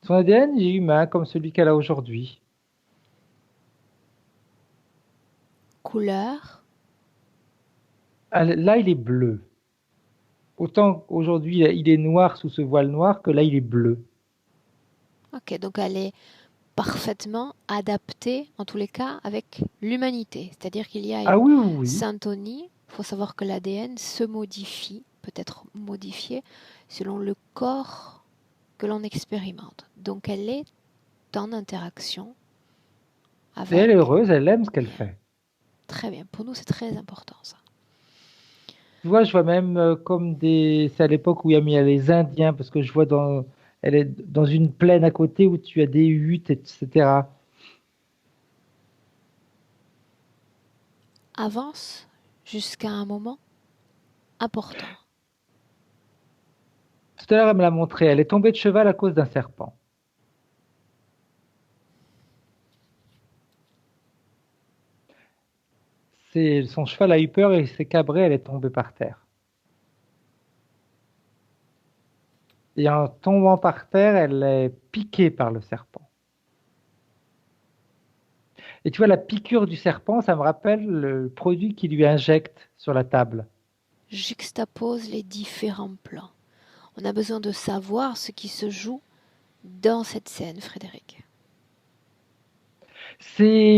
Son ADN est humain comme celui qu'elle a aujourd'hui. Couleur? Là, il est bleu. Autant qu'aujourd'hui, il est noir sous ce voile noir que là, il est bleu. Ok, donc elle est parfaitement adaptée, en tous les cas, avec l'humanité. C'est-à-dire qu'il y a Ah une oui, oui, oui. syntonie. Il faut savoir que l'ADN se modifie, peut être modifié, selon le corps que l'on expérimente. Donc elle est en interaction Et elle avec... est heureuse, elle aime ce qu'elle Bien, fait. très bien. Pour nous, c'est très important ça. Tu vois, je vois même comme des. C'est à l'époque où il y a les Indiens, parce que je vois elle est dans une plaine à côté où tu as des huttes, etc. Avance jusqu'à un moment important. Tout à l'heure, elle me l'a montré. Elle est tombée de cheval à cause d'un serpent. Son cheval a eu peur et il s'est cabré, elle est tombée par terre. Et en tombant par terre, elle est piquée par le serpent. Et tu vois, la piqûre du serpent, ça me rappelle le produit qu'il lui injecte sur la table. Juxtapose les différents plans. On a besoin de savoir ce qui se joue dans cette scène, Frédéric. C'est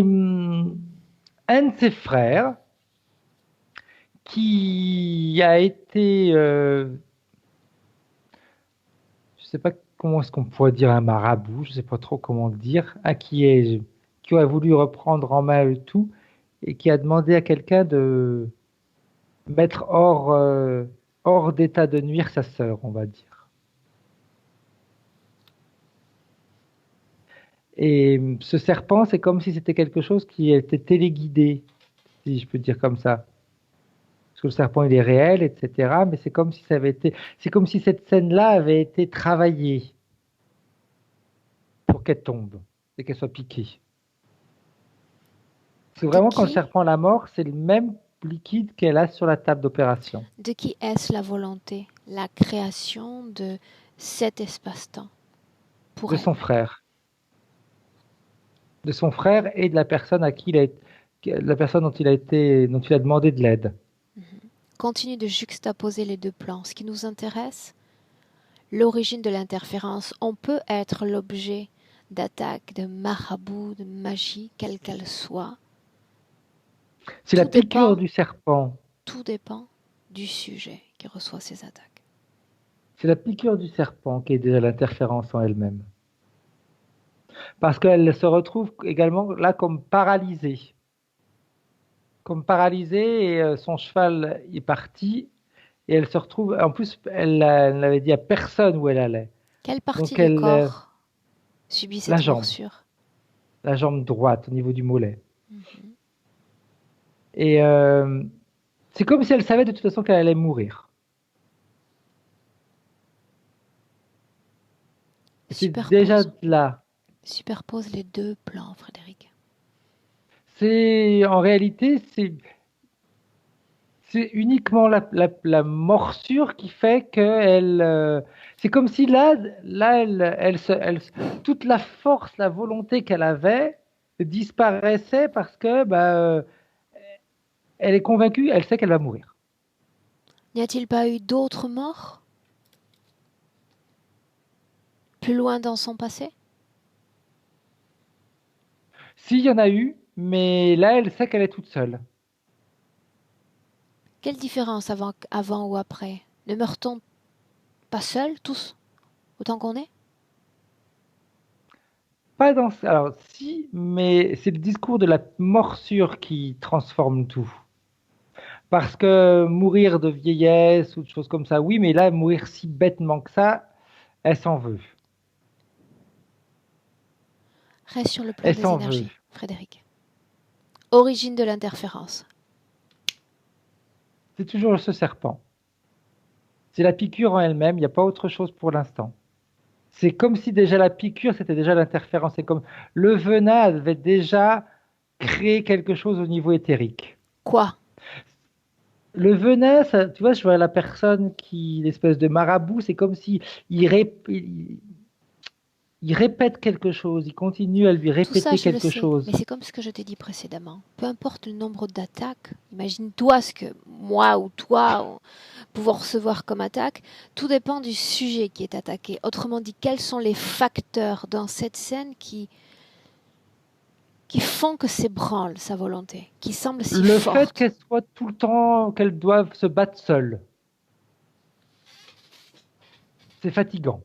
un de ses frères qui a été, je sais pas comment est-ce qu'on pourrait dire un marabout, je sais pas trop comment le dire, qui est qui aurait voulu reprendre en main le tout et qui a demandé à quelqu'un de mettre hors d'état de nuire sa sœur, on va dire. Et ce serpent, c'est comme si c'était quelque chose qui était téléguidé, si je peux dire comme ça. Parce que le serpent, il est réel, etc. Mais c'est comme si ça avait été, c'est comme si cette scène-là avait été travaillée pour qu'elle tombe et qu'elle soit piquée. C'est De vraiment quand le qui? serpent la mord, c'est le même liquide qu'elle a sur la table d'opération. De qui est-ce la volonté, la création de cet espace-temps pour De elle? son frère. De son frère et de la personne à qui il a, la personne dont dont il a demandé de l'aide. Continue de juxtaposer les deux plans. Ce qui nous intéresse, l'origine de l'interférence. On peut être l'objet d'attaque, de marabout, de magie, quelle qu'elle soit. C'est la Tout piqûre dépend, du serpent. tout dépend du sujet qui reçoit ces attaques. C'est la piqûre du serpent qui est déjà l'interférence en elle-même. Parce qu'elle se retrouve également là comme paralysée. Comme paralysée et son cheval est parti et elle se retrouve, en plus elle n'avait dit à personne où elle allait. Quelle partie Donc du corps subit la cette jambe, morsure? la jambe droite au niveau du mollet. Mhm. Et c'est comme si elle savait de toute façon qu'elle allait mourir. Et c'est déjà Superpose. là. Superpose les deux plans, Frédéric. C'est en réalité c'est uniquement la morsure qui fait que c'est comme si là toute la force, la volonté qu'elle avait disparaissait parce que elle est convaincue, elle sait qu'elle va mourir. N'y a-t-il pas eu d'autres morts plus loin dans son passé? S'il y en a eu, mais là elle sait qu'elle est toute seule. Quelle différence avant ou après? Ne meurt-on pas seuls, tous, autant qu'on est? Pas dans, alors si, mais c'est le discours de la morsure qui transforme tout. Parce que mourir de vieillesse ou de choses comme ça, oui, mais là, mourir si bêtement que ça, elle s'en veut. Reste sur le plan Elle des s'en veut. énergies, Frédéric. Origine de l'interférence. C'est toujours ce serpent. C'est la piqûre en elle-même, il n'y a pas autre chose pour l'instant. C'est comme si déjà la piqûre, c'était déjà l'interférence. C'est comme le venin avait déjà créé quelque chose au niveau éthérique. Quoi? Le venin, ça, tu vois, je vois la personne qui, l'espèce de marabout, c'est comme si il répète quelque chose, il continue à lui Tout ça, répéter je le quelque sais, mais chose. c'est comme ce que je t'ai dit précédemment. Peu importe le nombre d'attaques, imagine-toi ce que moi ou toi pouvons recevoir comme attaque, tout dépend du sujet qui est attaqué. Autrement dit, quels sont les facteurs dans cette scène qui font que s'ébranle sa volonté, qui semble si Le fait forte? qu'elle soit tout le temps, qu'elle doive se battre seule, c'est fatigant.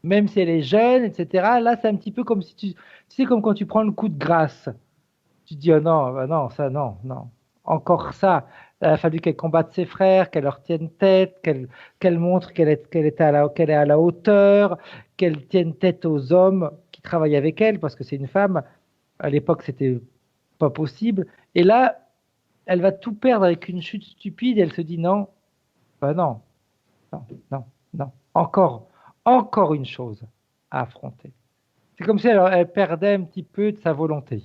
Même si elle est jeune, etc. Là, c'est un petit peu comme si tu sais, comme quand tu prends le coup de grâce. Tu te dis, oh non, bah non, ça, non, non. Encore ça. Il a fallu qu'elle combatte ses frères, qu'elle leur tienne tête, qu'elle montre qu'elle est à la hauteur, qu'elle tienne tête aux hommes qui travaillent avec elle, parce que c'est une femme. À l'époque, c'était pas possible. Et là, elle va tout perdre avec une chute stupide. Et elle se dit, non, bah non, non, non, non. Encore une chose à affronter. C'est comme si elle perdait un petit peu de sa volonté.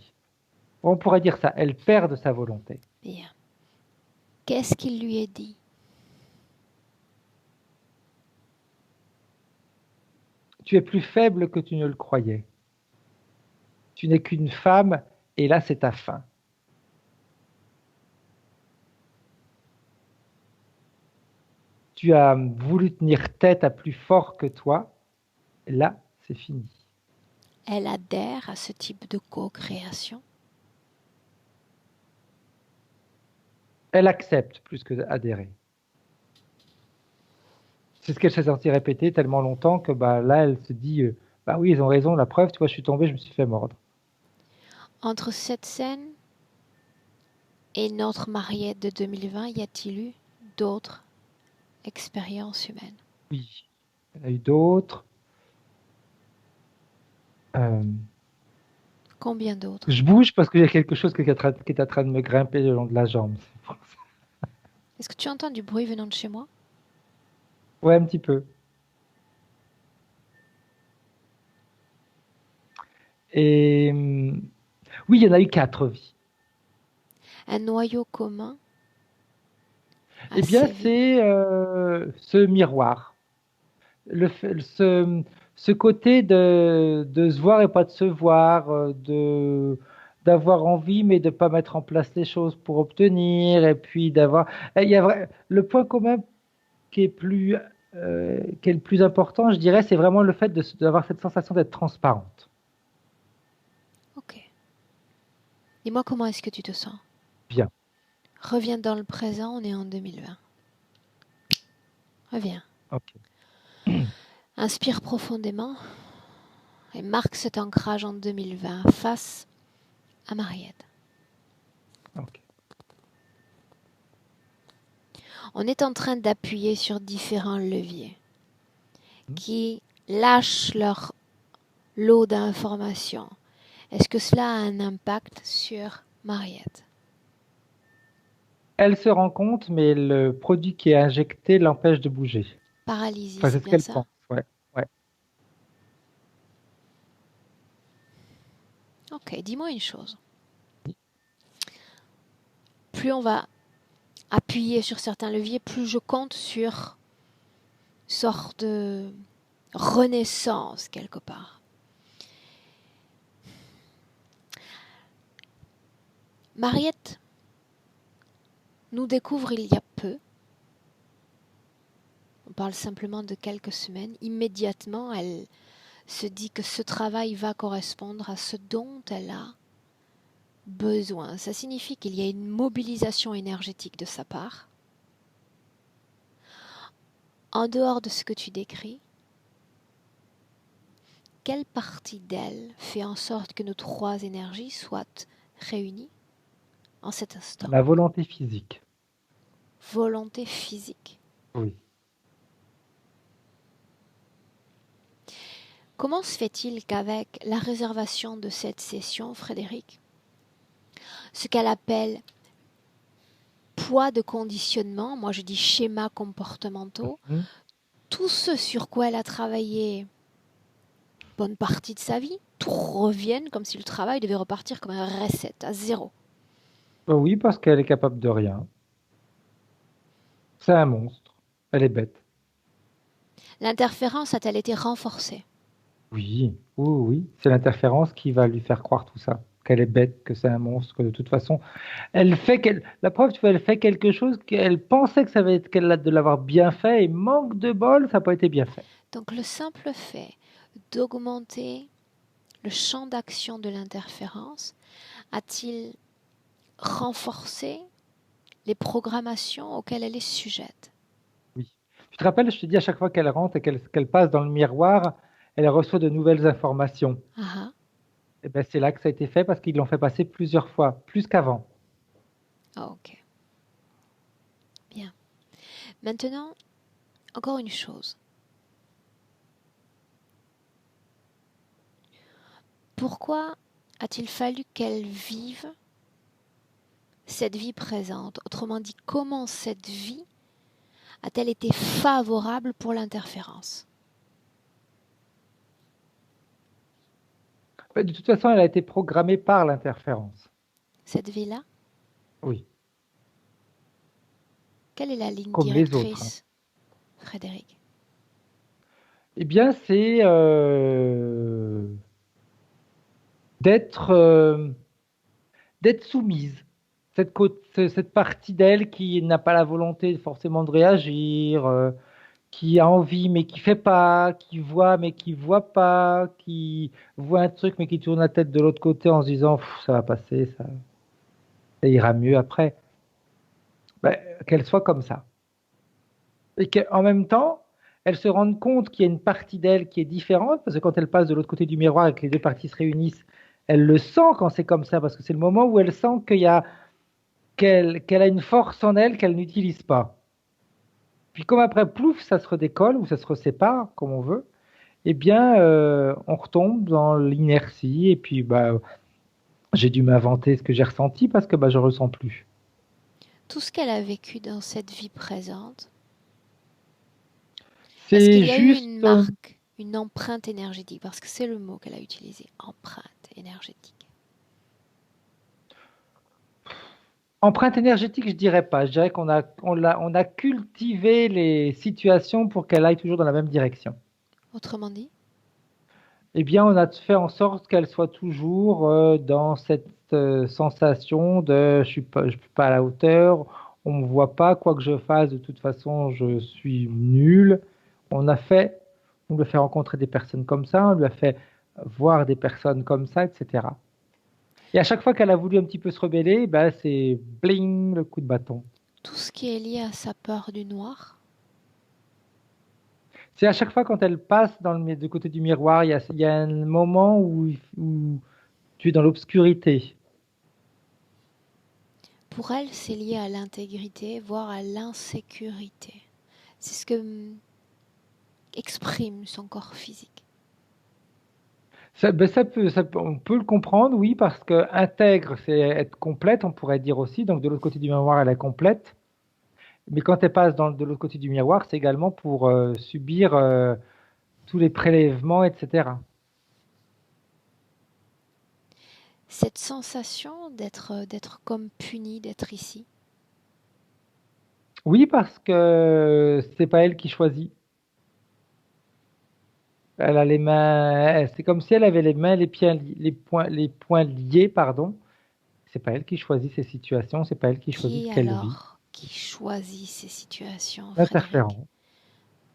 On pourrait dire ça, elle perd de sa volonté. Bien. Qu'est-ce qu'il lui est dit? Tu es plus faible que tu ne le croyais. Tu n'es qu'une femme et là c'est ta fin. Tu as voulu tenir tête à plus fort que toi, et là c'est fini. Elle adhère à ce type de co-création? Elle accepte plus que adhérer. C'est ce qu'elle s'est sentie répéter tellement longtemps que bah, là elle se dit bah oui ils ont raison, la preuve, tu vois je suis tombée, je me suis fait mordre. Entre cette scène et notre Mariette de 2020, y a-t-il eu d'autres expériences humaines? Oui. Il y en a eu d'autres. Euh, Combien d'autres? je bouge parce qu'il y a quelque chose qui est en train de me grimper le long de la jambe. C'est pour ça. Est-ce que tu entends du bruit venant de chez moi? Ouais, un petit peu. Et oui, il y en a eu 4 vies. Un noyau commun à Eh bien, ces vies. c'est ce miroir. Ce côté de se voir et pas de se voir, d'avoir envie mais de pas mettre en place les choses pour obtenir, et puis d'avoir. Il y a le point commun qui est le plus important, je dirais, c'est vraiment le fait d'avoir cette sensation d'être transparente. Ok. Dis-moi comment est-ce que tu te sens? Bien. Reviens dans le présent, on est en 2020. Reviens. Ok. Inspire profondément et marque cet ancrage en 2020 face à Mariette. Ok. On est en train d'appuyer sur différents leviers qui lâchent leur lot d'informations. Est-ce que cela a un impact sur Mariette? Elle se rend compte, mais le produit qui est injecté l'empêche de bouger. Paralysie, Enfin, c'est c'est ce bien qu'elle ça? pense. Ouais. Ouais. Ok, dis-moi une chose. Plus on va appuyer sur certains leviers, plus je compte sur une sorte de renaissance quelque part. Mariette nous découvre il y a peu, on parle simplement de quelques semaines, immédiatement elle se dit que ce travail va correspondre à ce dont elle a besoin. Ça signifie qu'il y a une mobilisation énergétique de sa part. En dehors de ce que tu décris, quelle partie d'elle fait en sorte que nos trois énergies soient réunies en cet instant? La volonté physique. Volonté physique. Oui. Comment se fait-il qu'avec la réservation de cette session, Frédéric, ce qu'elle appelle poids de conditionnement, moi je dis schémas comportementaux, Mhm. tout ce sur quoi elle a travaillé bonne partie de sa vie, tout revienne comme si le travail devait repartir comme un reset, à zéro. Oui, parce qu'elle est capable de rien. C'est un monstre. Elle est bête. L'interférence a-t-elle été renforcée? Oui, oui, oui. C'est l'interférence qui va lui faire croire tout ça. Qu'elle est bête, que c'est un monstre, que de toute façon, la preuve, tu vois, elle fait quelque chose qu'elle pensait que ça va être de l'avoir bien fait et manque de bol, ça n'a pas été bien fait. Donc le simple fait d'augmenter le champ d'action de l'interférence a-t-il renforcé les programmations auxquelles elle est sujette? Oui. Tu te rappelles, je te dis à chaque fois qu'elle rentre et qu'elle passe dans le miroir, elle reçoit de nouvelles informations. Ah Et ben, c'est là que ça a été fait parce qu'ils l'ont fait passer plusieurs fois, plus qu'avant. ah, ok, bien. Maintenant, encore une chose. Pourquoi a-t-il fallu qu'elle vive cette vie présente? Autrement dit, comment cette vie a-t-elle été favorable pour l'interférence? De toute façon, elle a été programmée par l'interférence. Cette vie-là, Oui, quelle est la ligne comme les autres, hein. directrice, Frédéric? Eh bien, c'est d'être d'être soumise. Cette partie d'elle qui n'a pas la volonté forcément de réagir, qui a envie mais qui fait pas, qui voit mais qui voit pas, qui voit un truc mais qui tourne la tête de l'autre côté en se disant ça va passer, ça ira mieux après. Ben, qu'elle soit comme ça. Et qu'en même temps, elle se rende compte qu'il y a une partie d'elle qui est différente, parce que quand elle passe de l'autre côté du miroir et que les deux parties se réunissent, Elle le sent quand c'est comme ça, parce que c'est le moment où elle sent qu'elle a une force en elle qu'elle n'utilise pas. Puis comme après, plouf, ça se redécolle ou ça se resépare, comme on veut, eh bien, on retombe dans l'inertie et puis bah, j'ai dû m'inventer ce que j'ai ressenti parce que bah, je ressens plus. Tout ce qu'elle a vécu dans cette vie présente, est-ce qu'il C'est y a eu juste une marque, une empreinte énergétique? Parce que c'est le mot qu'elle a utilisé, empreinte énergétique. empreinte énergétique, je dirais pas. Je dirais on a cultivé les situations pour qu'elles aillent toujours dans la même direction. Autrement dit, Eh bien, on a fait en sorte qu'elle soit toujours dans cette sensation de je suis pas à la hauteur, on me voit pas, quoi que je fasse, de toute façon, je suis nul. On a fait, on lui a fait rencontrer des personnes comme ça, on lui a fait voir des personnes comme ça, etc. Et à chaque fois qu'elle a voulu un petit peu se rebeller, ben, c'est bling, le coup de bâton. tout ce qui est lié à sa peur du noir, C'est à chaque fois quand elle passe du côté du miroir, il y a un moment où tu es dans l'obscurité. pour elle, c'est lié à l'intégrité, voire à l'insécurité. C'est ce que exprime son corps physique. On peut le comprendre, oui, parce que intègre, c'est être complète, on pourrait dire aussi. Donc de l'autre côté du miroir, elle est complète. Mais quand elle passe de l'autre côté du miroir, c'est également pour subir tous les prélèvements, etc. Cette sensation d'être comme puni d'être ici. Oui, parce que c'est pas elle qui choisit. Elle a les mains, c'est comme si elle avait les mains, les pieds, les poings liés, pardon. C'est pas elle qui choisit ces situations, c'est pas elle qui choisit ce Qui qu'elle vit. alors qui choisit ces situations, Frédéric? L'interférent.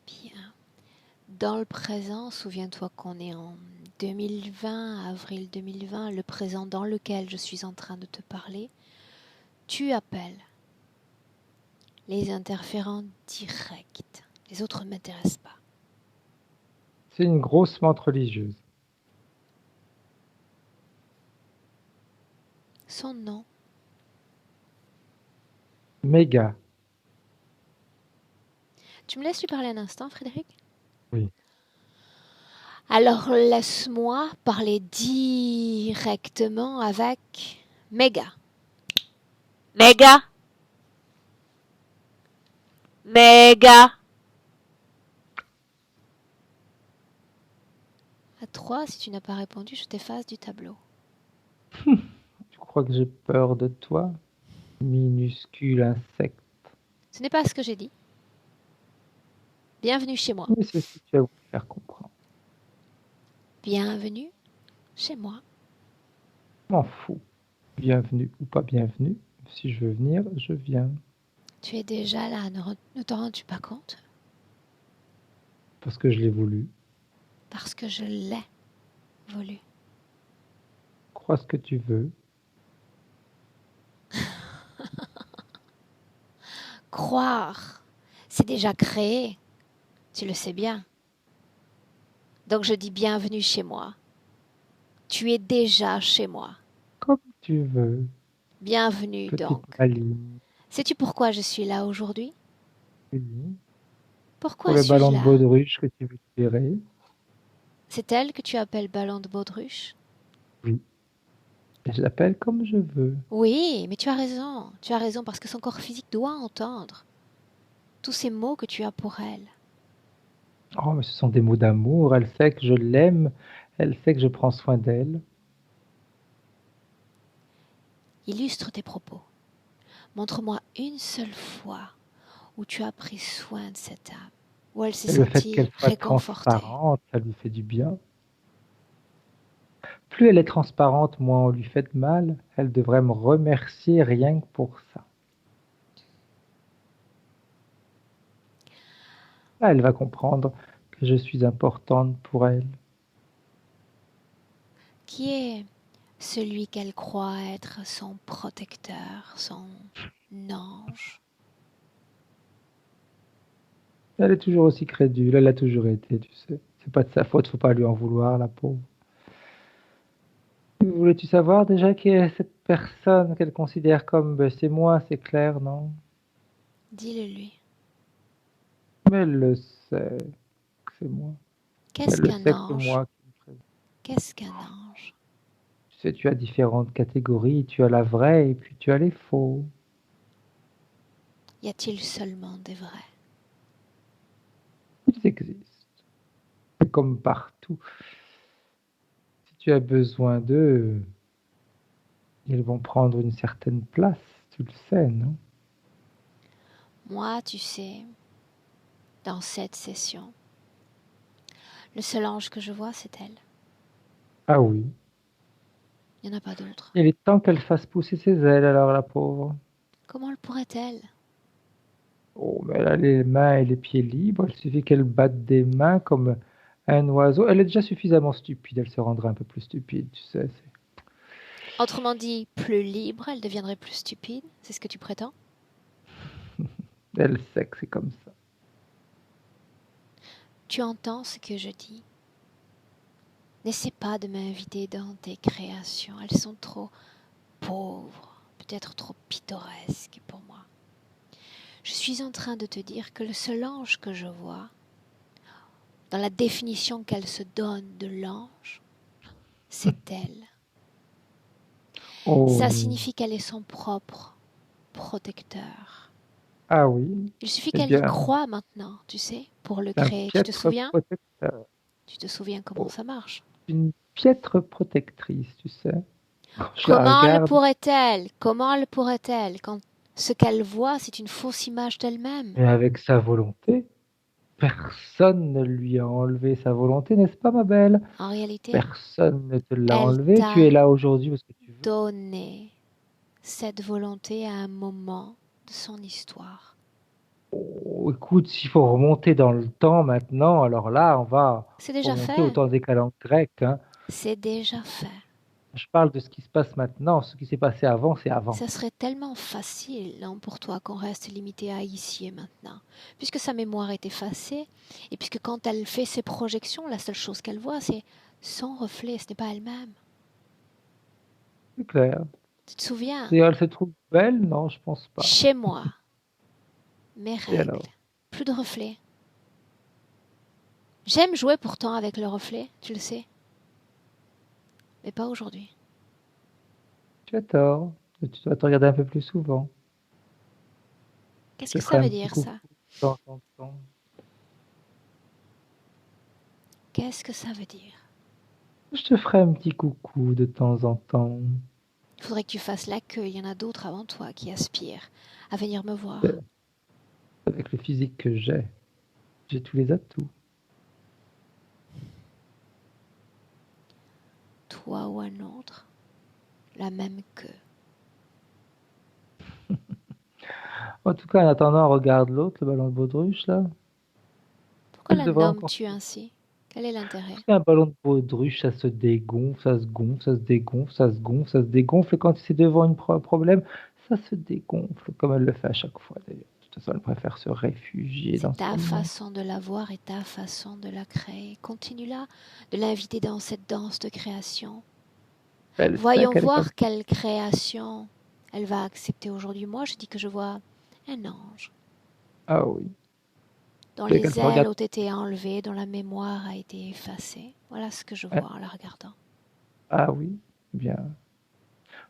Bien. Dans le présent, souviens-toi qu'on est en 2020, avril 2020, le présent dans lequel je suis en train de te parler. Tu appelles les interférents directs. Les autres ne m'intéressent pas. C'est une grosse menthe religieuse. Son nom. Méga. Tu me laisses lui parler un instant, Frédéric? Oui. Alors laisse-moi parler directement avec Méga. Méga, Méga. À 3, si tu n'as pas répondu, je t'efface du tableau. Tu crois que j'ai peur de toi? Minuscule insecte. Ce n'est pas ce que j'ai dit. Bienvenue chez moi. Oui, c'est ce que tu as voulu faire comprendre. Bienvenue chez moi. M'en fous. Bienvenue ou pas bienvenue. Si je veux venir, je viens. Tu es déjà là, ne t'en rends-tu pas compte? Parce que je l'ai voulu. Parce que je l'ai voulu. Crois ce que tu veux. Croire, c'est déjà créé. Tu le sais bien. Donc je dis bienvenue chez moi. Tu es déjà chez moi. Comme tu veux. Bienvenue Petite donc. maline. Sais-tu pourquoi je suis là aujourd'hui? Oui. Pour Pourquoi le suis-je ballon de là? baudruche que tu veux tirer. C'est elle que tu appelles ballon de baudruche? Oui. Et je l'appelle comme je veux. Oui, mais tu as raison. Tu as raison parce que son corps physique doit entendre tous ces mots que tu as pour elle. Oh, mais ce sont des mots d'amour. Elle sait que je l'aime. Elle sait que je prends soin d'elle. Illustre tes propos. Montre-moi une seule fois où tu as pris soin de cette âme, où elle s'est Et le fait sentie qu'elle soit réconfortée. transparente, ça lui fait du bien. Plus elle est transparente, moins on lui fait de mal. Elle devrait me remercier rien que pour ça. Là, elle va comprendre que je suis importante pour elle. Qui est celui qu'elle croit être son protecteur, son ange. Elle est toujours aussi crédule, elle a toujours été, tu sais. C'est pas de sa faute, faut pas lui en vouloir, la pauvre. Voulais-tu savoir déjà qui est cette personne qu'elle considère comme c'est moi, c'est clair, non? Dis-le lui. Mais elle le sait que c'est moi. Qu'est-ce Elle le qu'un sait que c'est ange? moi qui me présente. Qu'est-ce qu'un ange? Tu sais, tu as différentes catégories. Tu as la vraie et puis tu as les faux. Y a-t-il seulement des vrais? Ils existent. C'est comme partout. Si tu as besoin d'eux, ils vont prendre une certaine place. Tu le sais, non? Moi, tu sais, dans cette session, le seul ange que je vois, c'est elle. Ah oui. Il n'y en a pas d'autre. Il est temps qu'elle fasse pousser ses ailes, alors, la pauvre. Comment le pourrait-elle? Oh, mais elle a les mains et les pieds libres. Il suffit qu'elle batte des mains comme un oiseau. Elle est déjà suffisamment stupide. Elle se rendra un peu plus stupide, tu sais. Autrement dit, plus libre, elle deviendrait plus stupide. C'est ce que tu prétends? Elle sait que c'est comme ça. Tu entends ce que je dis? N'essaie pas de m'inviter dans tes créations. Elles sont trop pauvres, peut-être trop pittoresques pour moi. Je suis en train de te dire que le seul ange que je vois, dans la définition qu'elle se donne de l'ange, c'est elle. Ça Oh, signifie qu'elle est son propre protecteur. ah oui. Il suffit Eh qu'elle y bien, croie maintenant, tu sais, pour le c'est un créer. Tu te piètre souviens? protecteur. Tu te souviens comment Oh, ça marche? une piètre protectrice, tu sais. Quand je la Comment le regarde, pourrait-elle? Comment le pourrait-elle quand ce qu'elle voit, c'est une fausse image d'elle-même? mais avec sa volonté, personne ne lui a enlevé sa volonté, n'est-ce pas, ma belle? En réalité, Personne ne te l'a elle enlevé. Tu es t'a là aujourd'hui parce que tu veux. donné cette volonté à un moment de son histoire. Oh, écoute, s'il faut remonter dans le temps maintenant, alors là, on va C'est déjà remonter au fait. temps des calendes grecques, hein. C'est déjà fait. Je parle de ce qui se passe maintenant. Ce qui s'est passé avant, c'est avant. Ça serait tellement facile hein, pour toi qu'on reste limité à ici et maintenant, puisque sa mémoire est effacée, et puisque quand elle fait ses projections, la seule chose qu'elle voit, c'est son reflet, ce n'est pas elle-même. C'est clair. Tu te souviens? Et elle se trouve belle? Non, je pense pas. Chez moi, mes Et règles, alors? plus de reflets. J'aime jouer pourtant avec le reflet, tu le sais, mais pas aujourd'hui. Tu as tort. Tu dois te regarder un peu plus souvent. Qu'est-ce Je que te ça ferai un veut petit dire coucou ça? de temps en temps. Qu'est-ce que ça veut dire? Je te ferai un petit coucou de temps en temps. Il faudrait que tu fasses la queue, il y en a d'autres avant toi qui aspirent à venir me voir. Euh, Avec le physique que j'ai tous les atouts. Toi ou un autre, la même queue. En tout cas, en attendant, regarde l'autre, le ballon de baudruche, là. Pourquoi Elle la devrait encore. nommes-tu ainsi? Quel est Parce l'intérêt? qu'un ballon de baudruche, ça se dégonfle, ça se gonfle, ça se dégonfle, ça se gonfle, ça se dégonfle. Et quand c'est devant un problème, ça se dégonfle, comme elle le fait à chaque fois, d'ailleurs. De toute façon, elle préfère se réfugier dans C'est ta son nom. façon de la voir et ta façon de la créer. Continue-là de l'inviter dans cette danse de création. Elle sait Voyons qu'elle est comme voir quelle création elle va accepter aujourd'hui. Moi, je dis que je vois un ange ah oui. dont Dès qu'elle les te ailes regarde, ont été enlevées, dont la mémoire a été effacée. Voilà ce que je hein, vois en la regardant. ah oui, eh bien.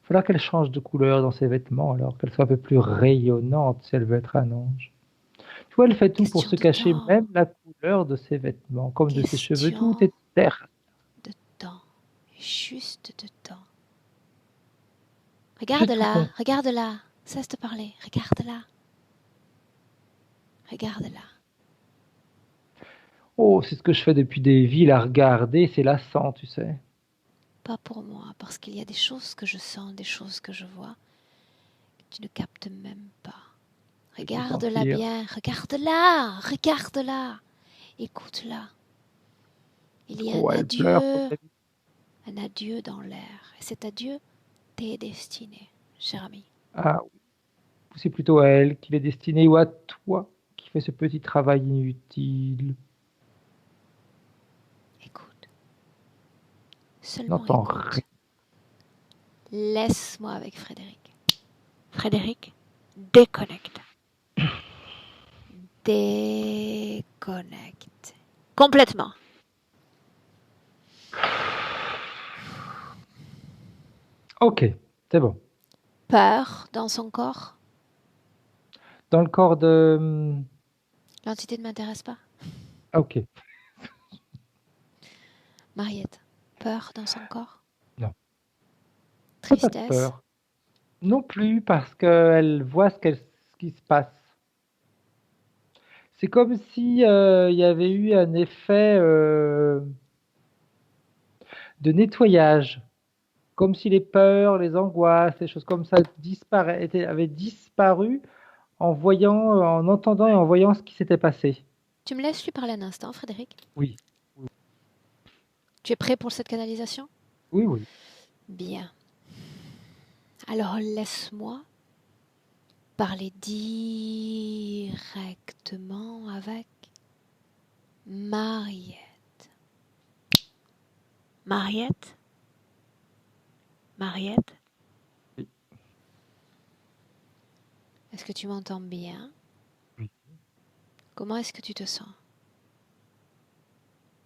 Il faudra qu'elle change de couleur dans ses vêtements, alors qu'elle soit un peu plus rayonnante si elle veut être un ange. Tu vois, elle fait tout pour Question se de cacher temps. même la couleur de ses vêtements, comme de ses cheveux. Tout Question est terre. de temps. Juste de temps. J'ai tout Regarde-la, compris. regarde-la. Cesse de parler. Regarde-la. Regarde-la. Oh, c'est ce que je fais depuis des vies, la regarder, c'est lassant, tu sais. Pas pour moi, parce qu'il y a des choses que je sens, des choses que je vois, que tu ne captes même pas. Je peux Regarde-la sentir. bien, regarde-la, regarde-la, écoute-la. Il y a Oh, elle pleure comme d'habitude. un adieu dans l'air, et cet adieu t'est destiné, cher ami. Ah, oui. C'est plutôt à elle qu'il est destiné ou à toi qui fais ce petit travail inutile. Écoute, seulement N'entends écoute. rien. Laisse-moi avec Frédéric. Frédéric, déconnecte. Déconnecte. Complètement. Ok, c'est bon. Peur dans son corps. Dans le corps de... L'entité ne m'intéresse pas. Ah, ok. Mariette. Peur dans son corps. Non. Pas de Tristesse. peur. Non plus, parce qu'elle voit ce qui se passe. C'est comme si il y avait eu un effet de nettoyage. Comme si les peurs, les angoisses, les choses comme ça avaient disparu en voyant, en entendant et en voyant ce qui s'était passé. Tu me laisses lui parler un instant, Frédéric? Oui, Tu es prêt pour cette canalisation? oui. Bien. Alors laisse-moi parler directement avec Mariette. Mariette? Mariette? Oui. Est-ce que tu m'entends bien? Oui. Comment est-ce que tu te sens?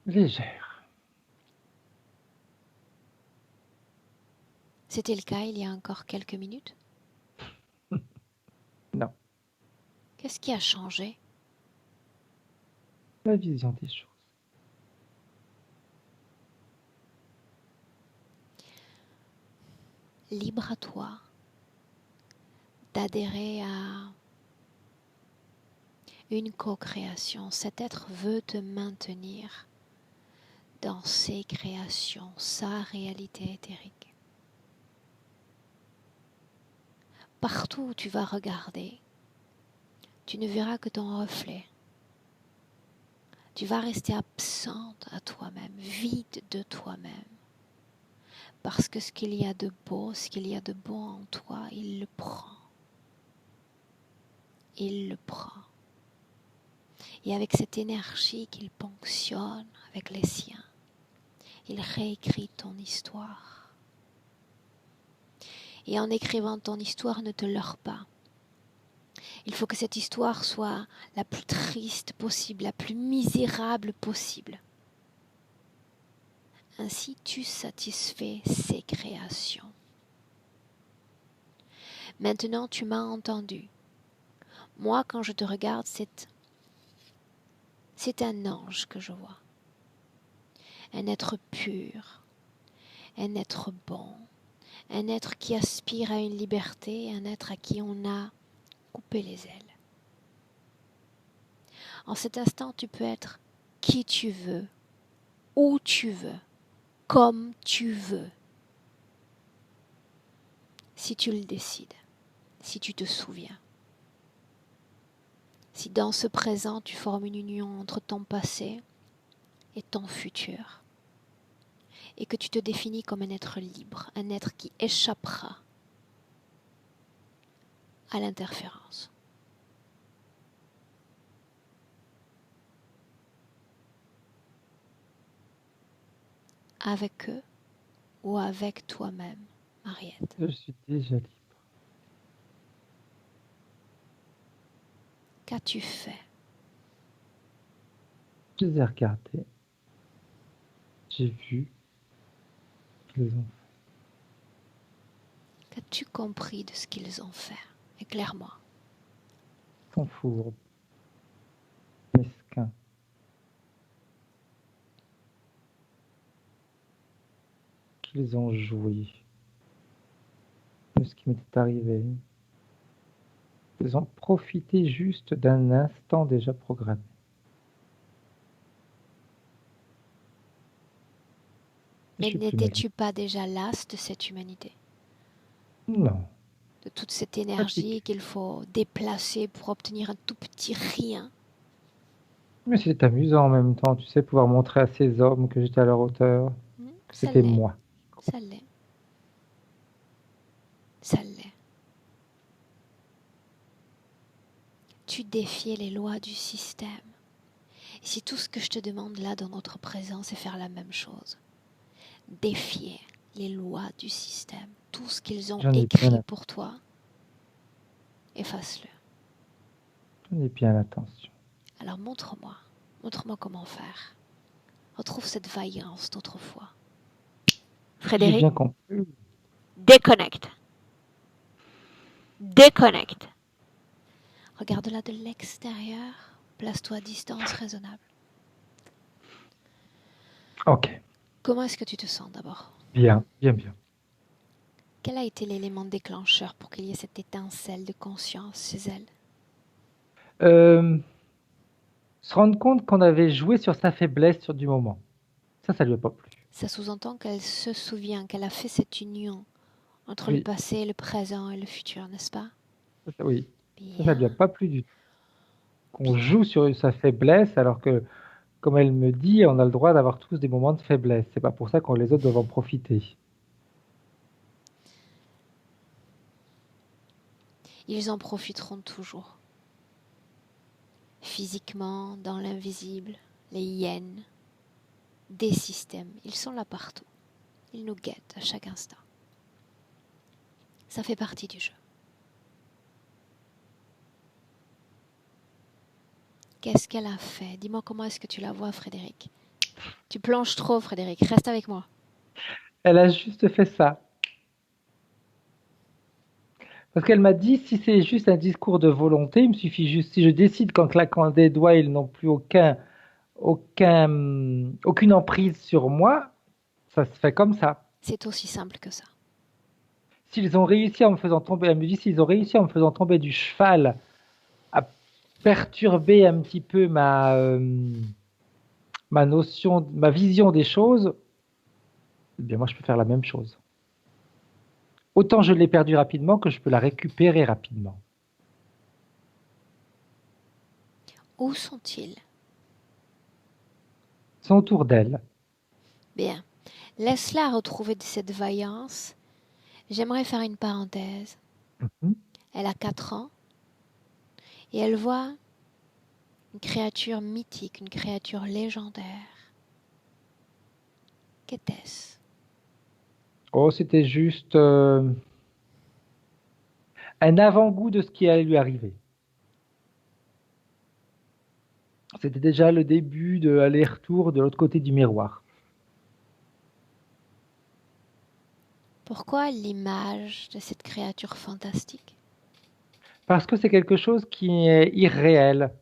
Légère. C'était le cas il y a encore quelques minutes? Non, Qu'est-ce qui a changé? la vision des choses. Libre à toi d'adhérer à une co-création. Cet être veut te maintenir dans ses créations, sa réalité éthérique. Partout où tu vas regarder, tu ne verras que ton reflet. Tu vas rester absente à toi-même, vide de toi-même. Parce que ce qu'il y a de beau, ce qu'il y a de bon en toi, il le prend. Il le prend. Et avec cette énergie qu'il ponctionne avec les siens, il réécrit ton histoire. Et en écrivant ton histoire, ne te leurre pas. Il faut que cette histoire soit la plus triste possible, la plus misérable possible. Ainsi, tu satisfais ses créations. Maintenant, tu m'as entendu. Moi, quand je te regarde, c'est un ange que je vois. Un être pur, un être bon, un être qui aspire à une liberté, un être à qui on a coupé les ailes. En cet instant, tu peux être qui tu veux, où tu veux, comme tu veux, si tu le décides, si tu te souviens. Si dans ce présent, tu formes une union entre ton passé et ton futur, et que tu te définis comme un être libre, un être qui échappera à l'interférence. Avec eux ou avec toi-même, Mariette. Je suis déjà libre. Qu'as-tu fait? Je les ai regardés. J'ai vu qu'ils ont Qu'as-tu compris de ce qu'ils ont fait? Éclaire-moi. sont fourbes, mesquins. Qu'ils ont joué de ce qui m'était arrivé. Ils ont profité juste d'un instant déjà programmé. Je Mais suis plus malin. n'étais-tu pas déjà las de cette humanité? Non, De toute cette énergie qu'il faut déplacer pour obtenir un tout petit rien? mais c'était amusant en même temps, tu sais, pouvoir montrer à ces hommes que j'étais à leur hauteur, que Ça c'était l'est, moi. ça l'est, ça l'est. Tu défiais les lois du système. Et si tout ce que je te demande là dans notre présent, c'est faire la même chose, défier les lois du système, tout ce qu'ils ont J'en ai écrit bien, pour toi, efface-le. j'en ai bien l'intention. Alors montre-moi comment faire. Retrouve cette vaillance d'autrefois. J'ai Frédéric, bien compris. déconnecte. Déconnecte. Regarde-la de l'extérieur. Place-toi à distance raisonnable. Ok, Comment est-ce que tu te sens d'abord? bien, bien, bien. Quel a été l'élément déclencheur pour qu'il y ait cette étincelle de conscience chez elle? Euh, Se rendre compte qu'on avait joué sur sa faiblesse sur du moment. Ça lui a pas plu. Ça sous-entend qu'elle se souvient qu'elle a fait cette union entre le Oui, passé, le présent et le futur, n'est-ce pas? oui. Ça lui a Bien, pas plu du tout. Qu'on bien. joue sur sa faiblesse alors que, comme elle me dit, on a le droit d'avoir tous des moments de faiblesse. C'est pas pour ça que les autres doivent en profiter. Ils en profiteront toujours. Physiquement, dans l'invisible, les hyènes, des systèmes, ils sont là partout. Ils nous guettent à chaque instant. Ça fait partie du jeu. Qu'est-ce qu'elle a fait? Dis-moi comment est-ce que tu la vois, Frédéric. Tu plonges trop, Frédéric. Reste avec moi. Elle a juste fait ça. Parce qu'elle m'a dit, si c'est juste un discours de volonté, il me suffit juste, si je décide qu'en claquant des doigts, ils n'ont plus aucune emprise sur moi, ça se fait comme ça. C'est aussi simple que ça. S'ils ont réussi en me faisant tomber, elle me dit, s'ils ont réussi en me faisant tomber du cheval, à perturber un petit peu ma notion, ma vision des choses, eh bien moi je peux faire la même chose. Autant je l'ai perdue rapidement que je peux la récupérer rapidement. Où sont-ils? C'est autour d'elle. Bien. Laisse-la retrouver cette vaillance. J'aimerais faire une parenthèse. Mhm. Elle a 4 ans et elle voit une créature mythique, une créature légendaire. Qu'était-ce? Oh, c'était juste un avant-goût de ce qui allait lui arriver. C'était déjà le début de aller-retour de l'autre côté du miroir. Pourquoi l'image de cette créature fantastique? Parce que c'est quelque chose qui est irréel.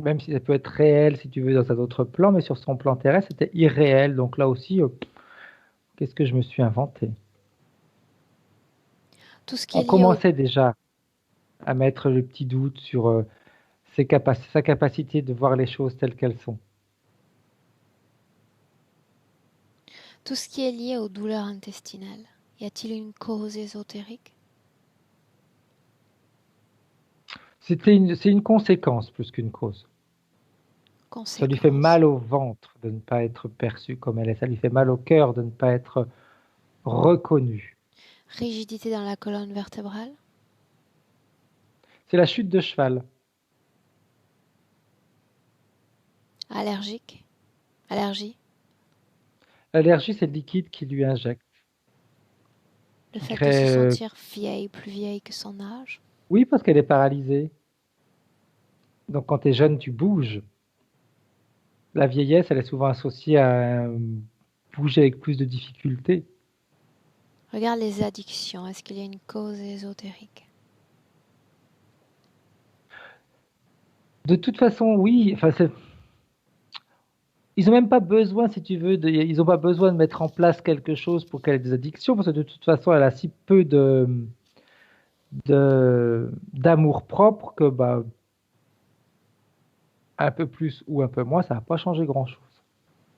Même si ça peut être réel, si tu veux, dans un autre plan, mais sur son plan terrestre, c'était irréel. Donc là aussi, qu'est-ce que je me suis inventé? Tout ce qui On est lié au, commençait déjà à mettre le petit doute sur sa capacité de voir les choses telles qu'elles sont. tout ce qui est lié aux douleurs intestinales. Y a-t-il une cause ésotérique? C'est une conséquence plus qu'une cause. Ça lui fait Conséquence. mal au ventre de ne pas être perçu comme elle est. Ça lui fait mal au cœur de ne pas être reconnu. Rigidité dans la colonne vertébrale. C'est la chute de cheval. Allergique. Allergie. L'allergie, c'est le liquide qui lui injecte, Le qui fait de se crée. sentir vieille, plus vieille que son âge. Oui, parce qu'elle est paralysée. Donc quand tu es jeune, tu bouges. La vieillesse, elle est souvent associée à bouger avec plus de difficultés. Regarde les addictions. Est-ce qu'il y a une cause ésotérique? De toute façon, oui. Enfin, ils n'ont même pas besoin, si tu veux, ils n'ont pas besoin de mettre en place quelque chose pour qu'elle ait des addictions, parce que de toute façon, elle a si peu d'amour propre que bah, un peu plus ou un peu moins, ça va pas changer grand-chose.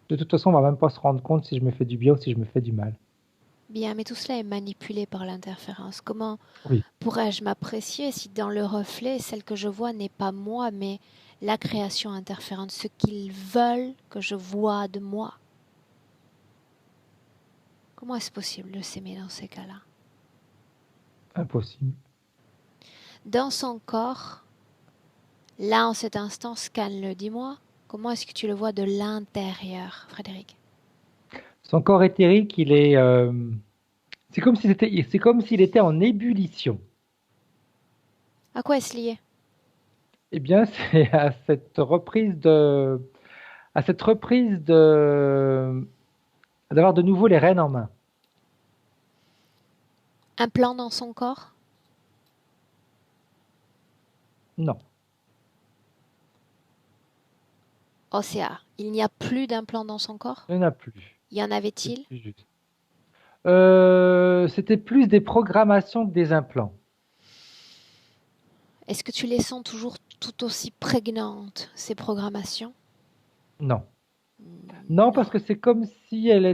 De toute façon, on va même pas se rendre compte si je me fais du bien ou si je me fais du mal. Bien, mais tout cela est manipulé par l'interférence. Comment Oui. pourrais-je m'apprécier si dans le reflet, celle que je vois n'est pas moi, mais la création interférente, ce qu'ils veulent que je vois de moi? Comment est-ce possible de s'aimer dans ces cas-là? Impossible. Dans son corps, là en cet instant, scanne-le. Dis-moi, comment est-ce que tu le vois de l'intérieur, Frédéric? Son corps éthérique, c'est comme s'il était en ébullition. À quoi est-ce lié? Eh bien, c'est à cette reprise d'avoir de nouveau les rênes en main. Un plan dans son corps? Non, Océa, il n'y a plus d'implant dans son corps? il n'y en a plus. Y en C'est avait-il? plus juste. C'était plus des programmations que des implants. Est-ce que tu les sens toujours tout aussi prégnantes, ces programmations? Non. Non, Non. parce que c'est comme si on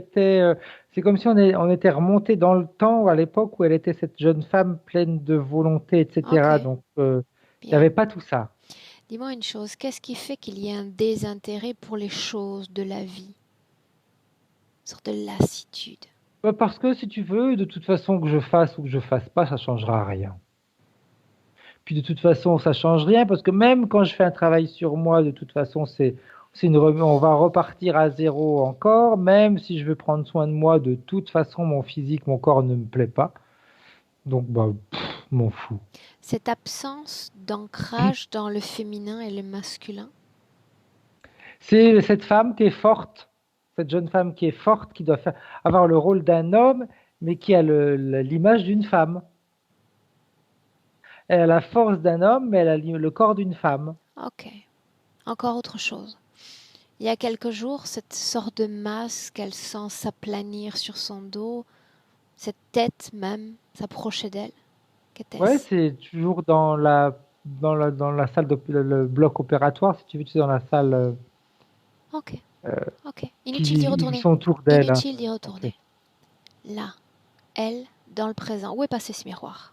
était remonté dans le temps à l'époque où elle était cette jeune femme pleine de volonté, Ok, etc. Donc, il n'y bien. avait pas tout ça. Dis-moi une chose, qu'est-ce qui fait qu'il y ait un désintérêt pour les choses de la vie? Une sorte de lassitude. Parce que si tu veux, de toute façon que je fasse ou que je fasse pas, ça changera rien. Puis de toute façon, ça change rien parce que même quand je fais un travail sur moi, de toute façon, on va repartir à zéro encore. Même si je veux prendre soin de moi, de toute façon, mon physique, mon corps ne me plaît pas. Donc, bah, m'en fous. Cette absence d'ancrage dans le féminin et le masculin. C'est cette femme qui est forte, cette jeune femme qui est forte, qui doit avoir le rôle d'un homme, mais qui a l'image d'une femme. Elle a la force d'un homme, mais elle a le corps d'une femme. Ok, encore autre chose. Il y a quelques jours, cette sorte de masse qu'elle sent s'aplanir sur son dos, cette tête même s'approcher d'elle. Ouais, Qu'était-ce? c'est toujours dans la salle le bloc opératoire, si tu veux, tu es dans la salle Ok, euh, ok. Inutile d'y ils retourner. sont autour d'elle, hein. Inutile d'y Ok. retourner. Là, elle, dans le présent. Où est passé ce miroir?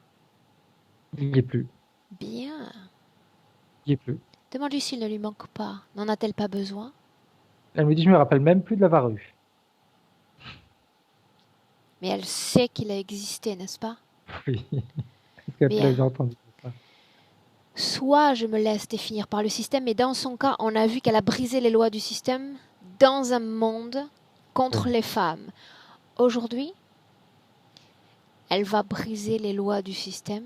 Il n'y est plus. Bien. Il n'y est plus. Demande-lui s'il ne lui manque pas. N'en a-t-elle pas besoin? Elle me dit, je me rappelle même plus de l'avoir eu. Mais elle sait qu'il a existé, n'est-ce pas? Oui. Est-ce qu'elle te l'a Bien. déjà entendu ça? Soit je me laisse définir par le système, mais dans son cas, on a vu qu'elle a brisé les lois du système dans un monde contre Oui. les femmes. Aujourd'hui, elle va briser les lois du système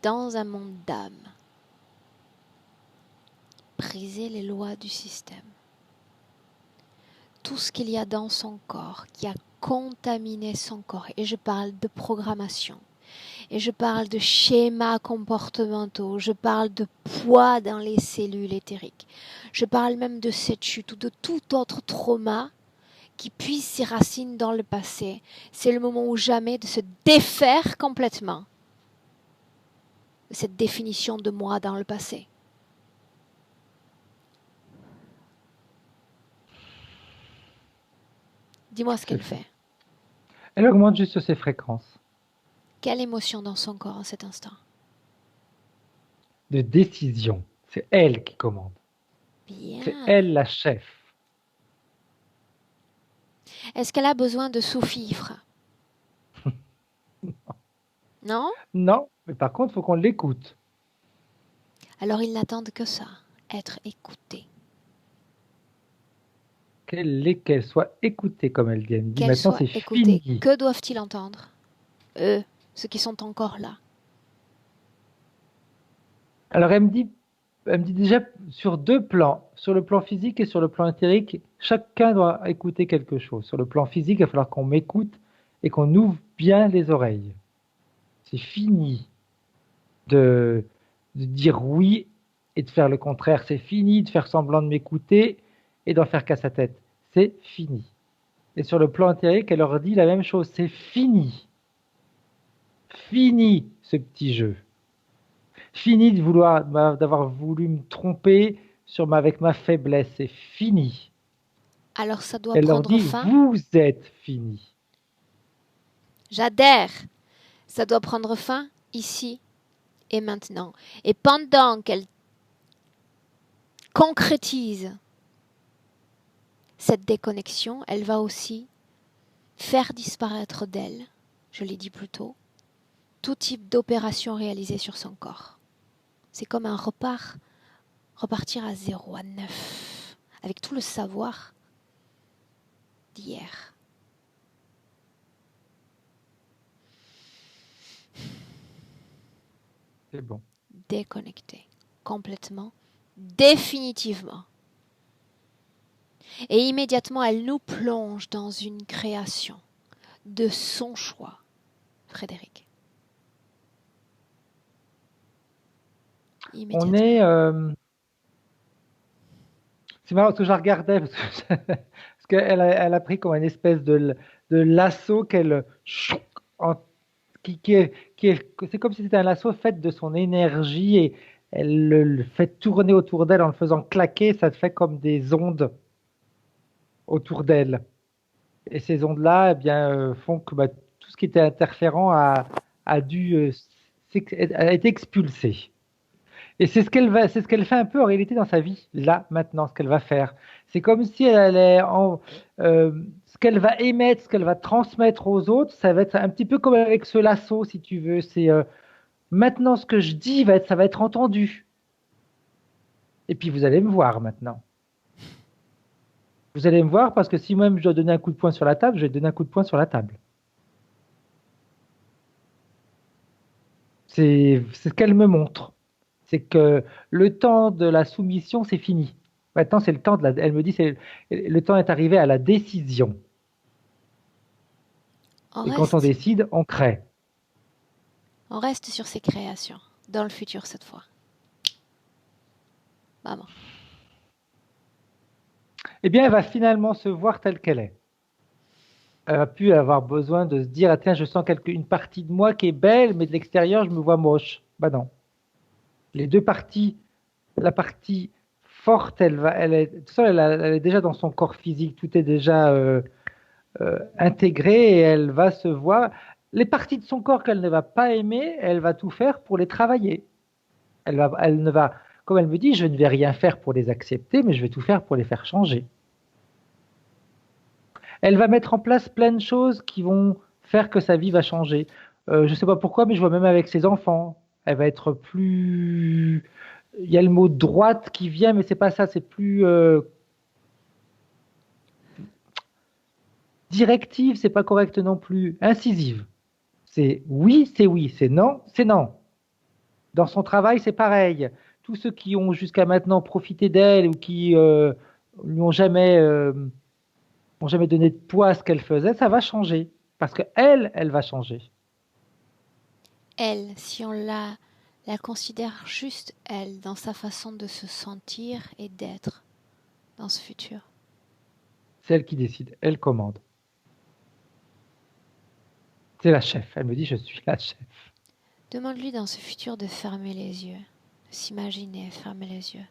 dans un monde d'âme. Briser les lois du système. Tout ce qu'il y a dans son corps qui a contaminé son corps, et je parle de programmation, et je parle de schémas comportementaux, je parle de poids dans les cellules éthériques, je parle même de cette chute ou de tout autre trauma qui puise ses racines dans le passé. C'est le moment ou jamais de se défaire complètement de cette définition de moi dans le passé. Dis-moi ce qu'elle fait. Elle augmente juste ses fréquences Quelle émotion dans son corps en cet instant? de décision. C'est elle qui commande. C'est Bien. elle la chef. Est-ce qu'elle a besoin de sous-fifres? Non? Non, mais par contre, il faut qu'on l'écoute. Alors ils n'attendent que ça, être écoutés. Qu'elle soit écoutée, comme elle dit. Elle me dit Qu'elle maintenant, soit c'est écoutée. fini. Que doivent-ils entendre? Eux, ceux qui sont encore là. Alors, elle me dit déjà sur deux plans, sur le plan physique et sur le plan éthérique, chacun doit écouter quelque chose. Sur le plan physique, il va falloir qu'on m'écoute et qu'on ouvre bien les oreilles. C'est fini de dire oui et de faire le contraire. C'est fini de faire semblant de m'écouter et d'en faire qu'à sa tête. C'est fini. Et sur le plan éthérique, elle leur dit la même chose. C'est fini. Fini ce petit jeu. Fini d'avoir voulu me tromper avec ma faiblesse. C'est fini. Alors ça doit Elle leur prendre dit, fin. vous êtes fini. J'adhère. Ça doit prendre fin ici et maintenant. Et pendant qu'elle concrétise cette déconnexion, elle va aussi faire disparaître d'elle, je l'ai dit plus tôt, tout type d'opération réalisée sur son corps. C'est comme un repartir à zéro, à neuf, avec tout le savoir d'hier. C'est bon. Déconnecter complètement, définitivement. Et immédiatement, elle nous plonge dans une création de son choix, Frédéric. On Immédiatement. est. C'est marrant parce que je la regardais parce qu'elle elle a pris comme une espèce de lasso qu'elle en- c'est comme si c'était un lasso fait de son énergie et elle le fait tourner autour d'elle en le faisant claquer, ça fait comme des ondes autour d'elle. Et ces ondes-là, eh bien, font que bah, tout ce qui était interférent a dû a été expulsé. Et c'est ce qu'elle fait un peu en réalité dans sa vie, là, maintenant, ce qu'elle va faire. C'est comme si elle allait ce qu'elle va émettre, ce qu'elle va transmettre aux autres, ça va être un petit peu comme avec ce lasso, si tu veux. C'est maintenant ce que je dis ça va être entendu. Et puis vous allez me voir maintenant. Vous allez me voir parce que si moi-même je dois donner un coup de poing sur la table, je vais donner un coup de poing sur la table. C'est ce qu'elle me montre. C'est que le temps de la soumission, c'est fini. Maintenant, c'est le temps elle me dit, le temps est arrivé à la décision. On Et quand on reste, décide, on crée. on reste sur ses créations, dans le futur cette fois. Maman. Eh bien, elle va finalement se voir telle qu'elle est. Elle va plus avoir besoin de se dire, ah, tiens, je sens une partie de moi qui est belle, mais de l'extérieur, je me vois moche. Bah non. Les deux parties, la partie forte, de toute façon, elle est déjà dans son corps physique, tout est déjà intégré et elle va se voir. Les parties de son corps qu'elle ne va pas aimer, elle va tout faire pour les travailler. Elle ne va, comme elle me dit, je ne vais rien faire pour les accepter, mais je vais tout faire pour les faire changer. Elle va mettre en place plein de choses qui vont faire que sa vie va changer. Je ne sais pas pourquoi, mais je vois même avec ses enfants. Elle va être plus. Il y a le mot droite qui vient, mais c'est pas ça. C'est plus directive. C'est pas correct non plus. Incisive. C'est oui, c'est oui. C'est non, c'est non. Dans son travail, c'est pareil. Tous ceux qui ont jusqu'à maintenant profité d'elle ou qui lui ont jamais donné de poids à ce qu'elle faisait, ça va changer. Parce que elle va changer. Elle, si on la considère juste elle, dans sa façon de se sentir et d'être dans ce futur. C'est elle qui décide, elle commande. C'est la chef. Elle me dit, je suis la chef. Demande-lui dans ce futur de fermer les yeux, de s'imaginer fermer les yeux,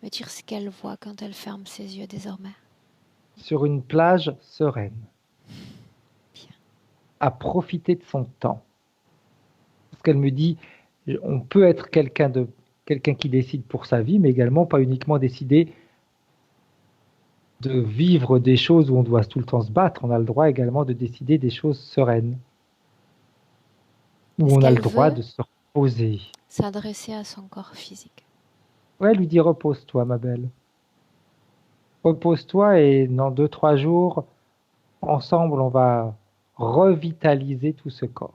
me dire ce qu'elle voit quand elle ferme ses yeux désormais. Sur une plage sereine, Bien. à profiter de son temps. Parce qu'elle me dit, on peut être quelqu'un qui décide pour sa vie, mais également pas uniquement décider de vivre des choses où on doit tout le temps se battre. On a le droit également de décider des choses sereines, où Est-ce on a le qu'elle droit veut de se reposer. s'adresser à son corps physique? Ouais, elle lui dit, repose-toi, ma belle. Repose-toi et dans 2, 3 jours, ensemble, on va revitaliser tout ce corps.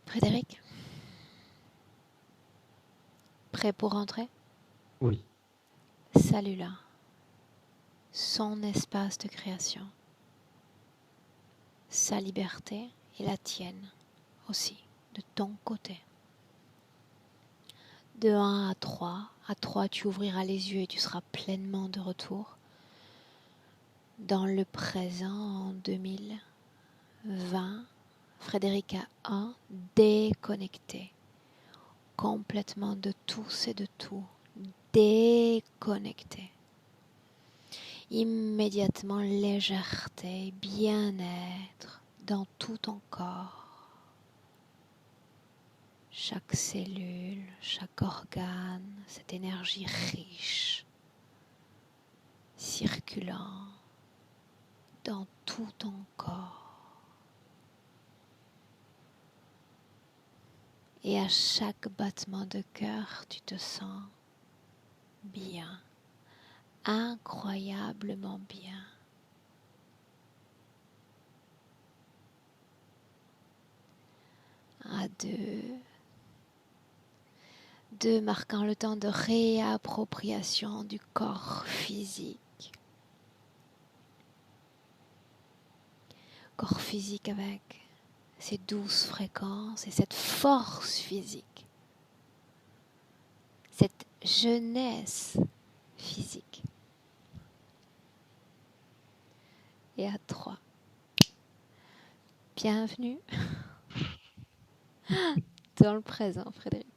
Frédéric, prêt pour rentrer? Oui. Salut là, son espace de création, sa liberté et la tienne aussi, de ton côté. De 1 à 3, à 3 tu ouvriras les yeux et tu seras pleinement de retour dans le présent en 2020. Frédéric a 1, déconnecté complètement de tous et de tout, déconnecté. Immédiatement légèreté, bien-être dans tout ton corps. Chaque cellule, chaque organe, cette énergie riche, circulant dans tout ton corps. Et à chaque battement de cœur, tu te sens bien, incroyablement bien. À deux. Deux marquant le temps de réappropriation du corps physique. Corps physique avec ses douces fréquences et cette force physique. Cette jeunesse physique. Et à 3. Bienvenue dans le présent, Frédéric.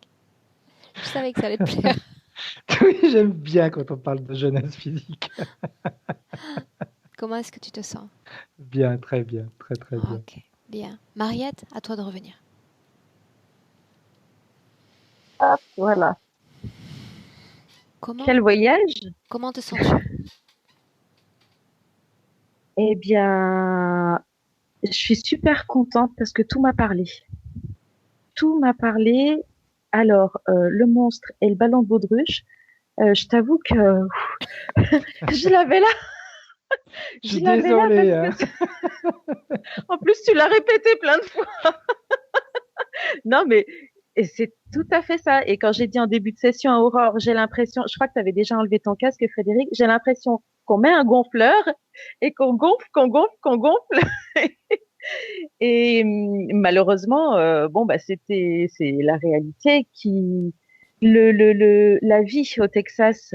Je savais que ça allait te plaire. Oui, j'aime bien quand on parle de jeunesse physique. Comment est-ce que tu te sens? Bien, très bien, très très bien. Ok, bien. Mariette, à toi de revenir. Hop, voilà. Quel voyage? Comment te sens-tu? Eh bien, je suis super contente parce que tout m'a parlé. Tout m'a parlé. Alors, le monstre et le ballon de baudruche, je t'avoue que je l'avais là. Je suis désolée. Parce que... En plus, tu l'as répété plein de fois. Non, mais c'est tout à fait ça. Et quand j'ai dit en début de session à Aurore, j'ai l'impression, je crois que tu avais déjà enlevé ton casque, Frédéric, j'ai l'impression qu'on met un gonfleur et qu'on gonfle, qu'on gonfle, qu'on gonfle. Et malheureusement, c'est la réalité qui, la vie au Texas,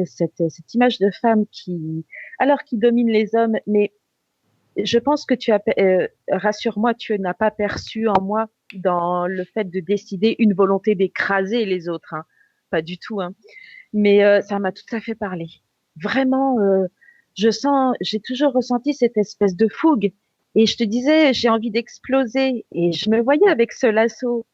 cette image de femme qui domine les hommes, mais je pense que rassure-moi, tu n'as pas perçu en moi dans le fait de décider une volonté d'écraser les autres, hein. Pas du tout, hein. Mais ça m'a tout à fait parlé. Vraiment, j'ai toujours ressenti cette espèce de fougue. Et je te disais, j'ai envie d'exploser. Et je me voyais avec ce lasso.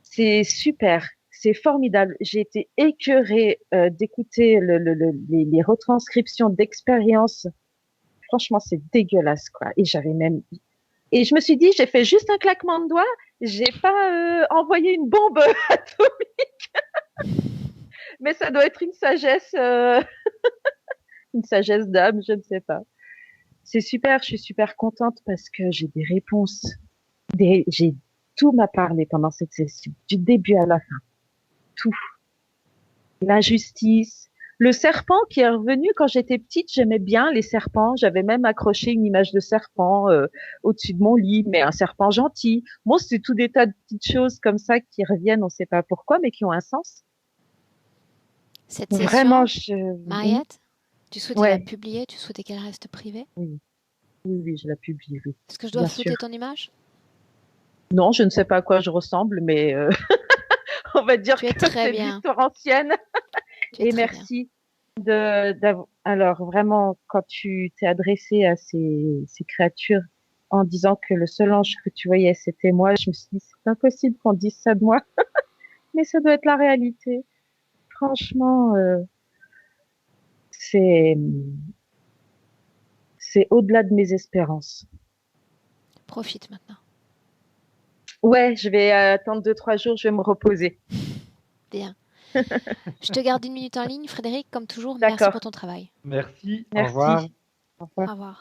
C'est super, c'est formidable. J'ai été écœurée d'écouter les retranscriptions d'expériences. Franchement, c'est dégueulasse, quoi. Et je me suis dit, j'ai fait juste un claquement de doigts, j'ai pas envoyé une bombe atomique. Mais ça doit être une sagesse d'âme, je ne sais pas. C'est super, je suis super contente parce que j'ai des réponses. Tout m'a parlé pendant cette session, du début à la fin. Tout. L'injustice. Le serpent qui est revenu quand j'étais petite, j'aimais bien les serpents. J'avais même accroché une image de serpent au-dessus de mon lit, mais un serpent gentil. Bon, c'est tout des tas de petites choses comme ça qui reviennent, on ne sait pas pourquoi, mais qui ont un sens. Cette session, vraiment, Mariette, tu souhaitais la publier? Tu souhaitais qu'elle reste privée? Oui, je la publie. Oui. Est-ce que je dois flouter ton image? Non, je ne sais pas à quoi je ressemble, mais on va dire que c'est l'histoire ancienne. Et merci alors vraiment, quand tu t'es adressé à ces créatures en disant que le seul ange que tu voyais, c'était moi, je me suis dit, c'est impossible qu'on dise ça de moi. Mais ça doit être la réalité. Franchement, c'est au-delà de mes espérances. Profite maintenant. Ouais, je vais attendre 2-3 jours, je vais me reposer. Bien. Je te garde 1 minute en ligne, Frédéric, comme toujours. Merci pour ton travail. Merci. Merci. Au revoir. Au revoir. Au revoir.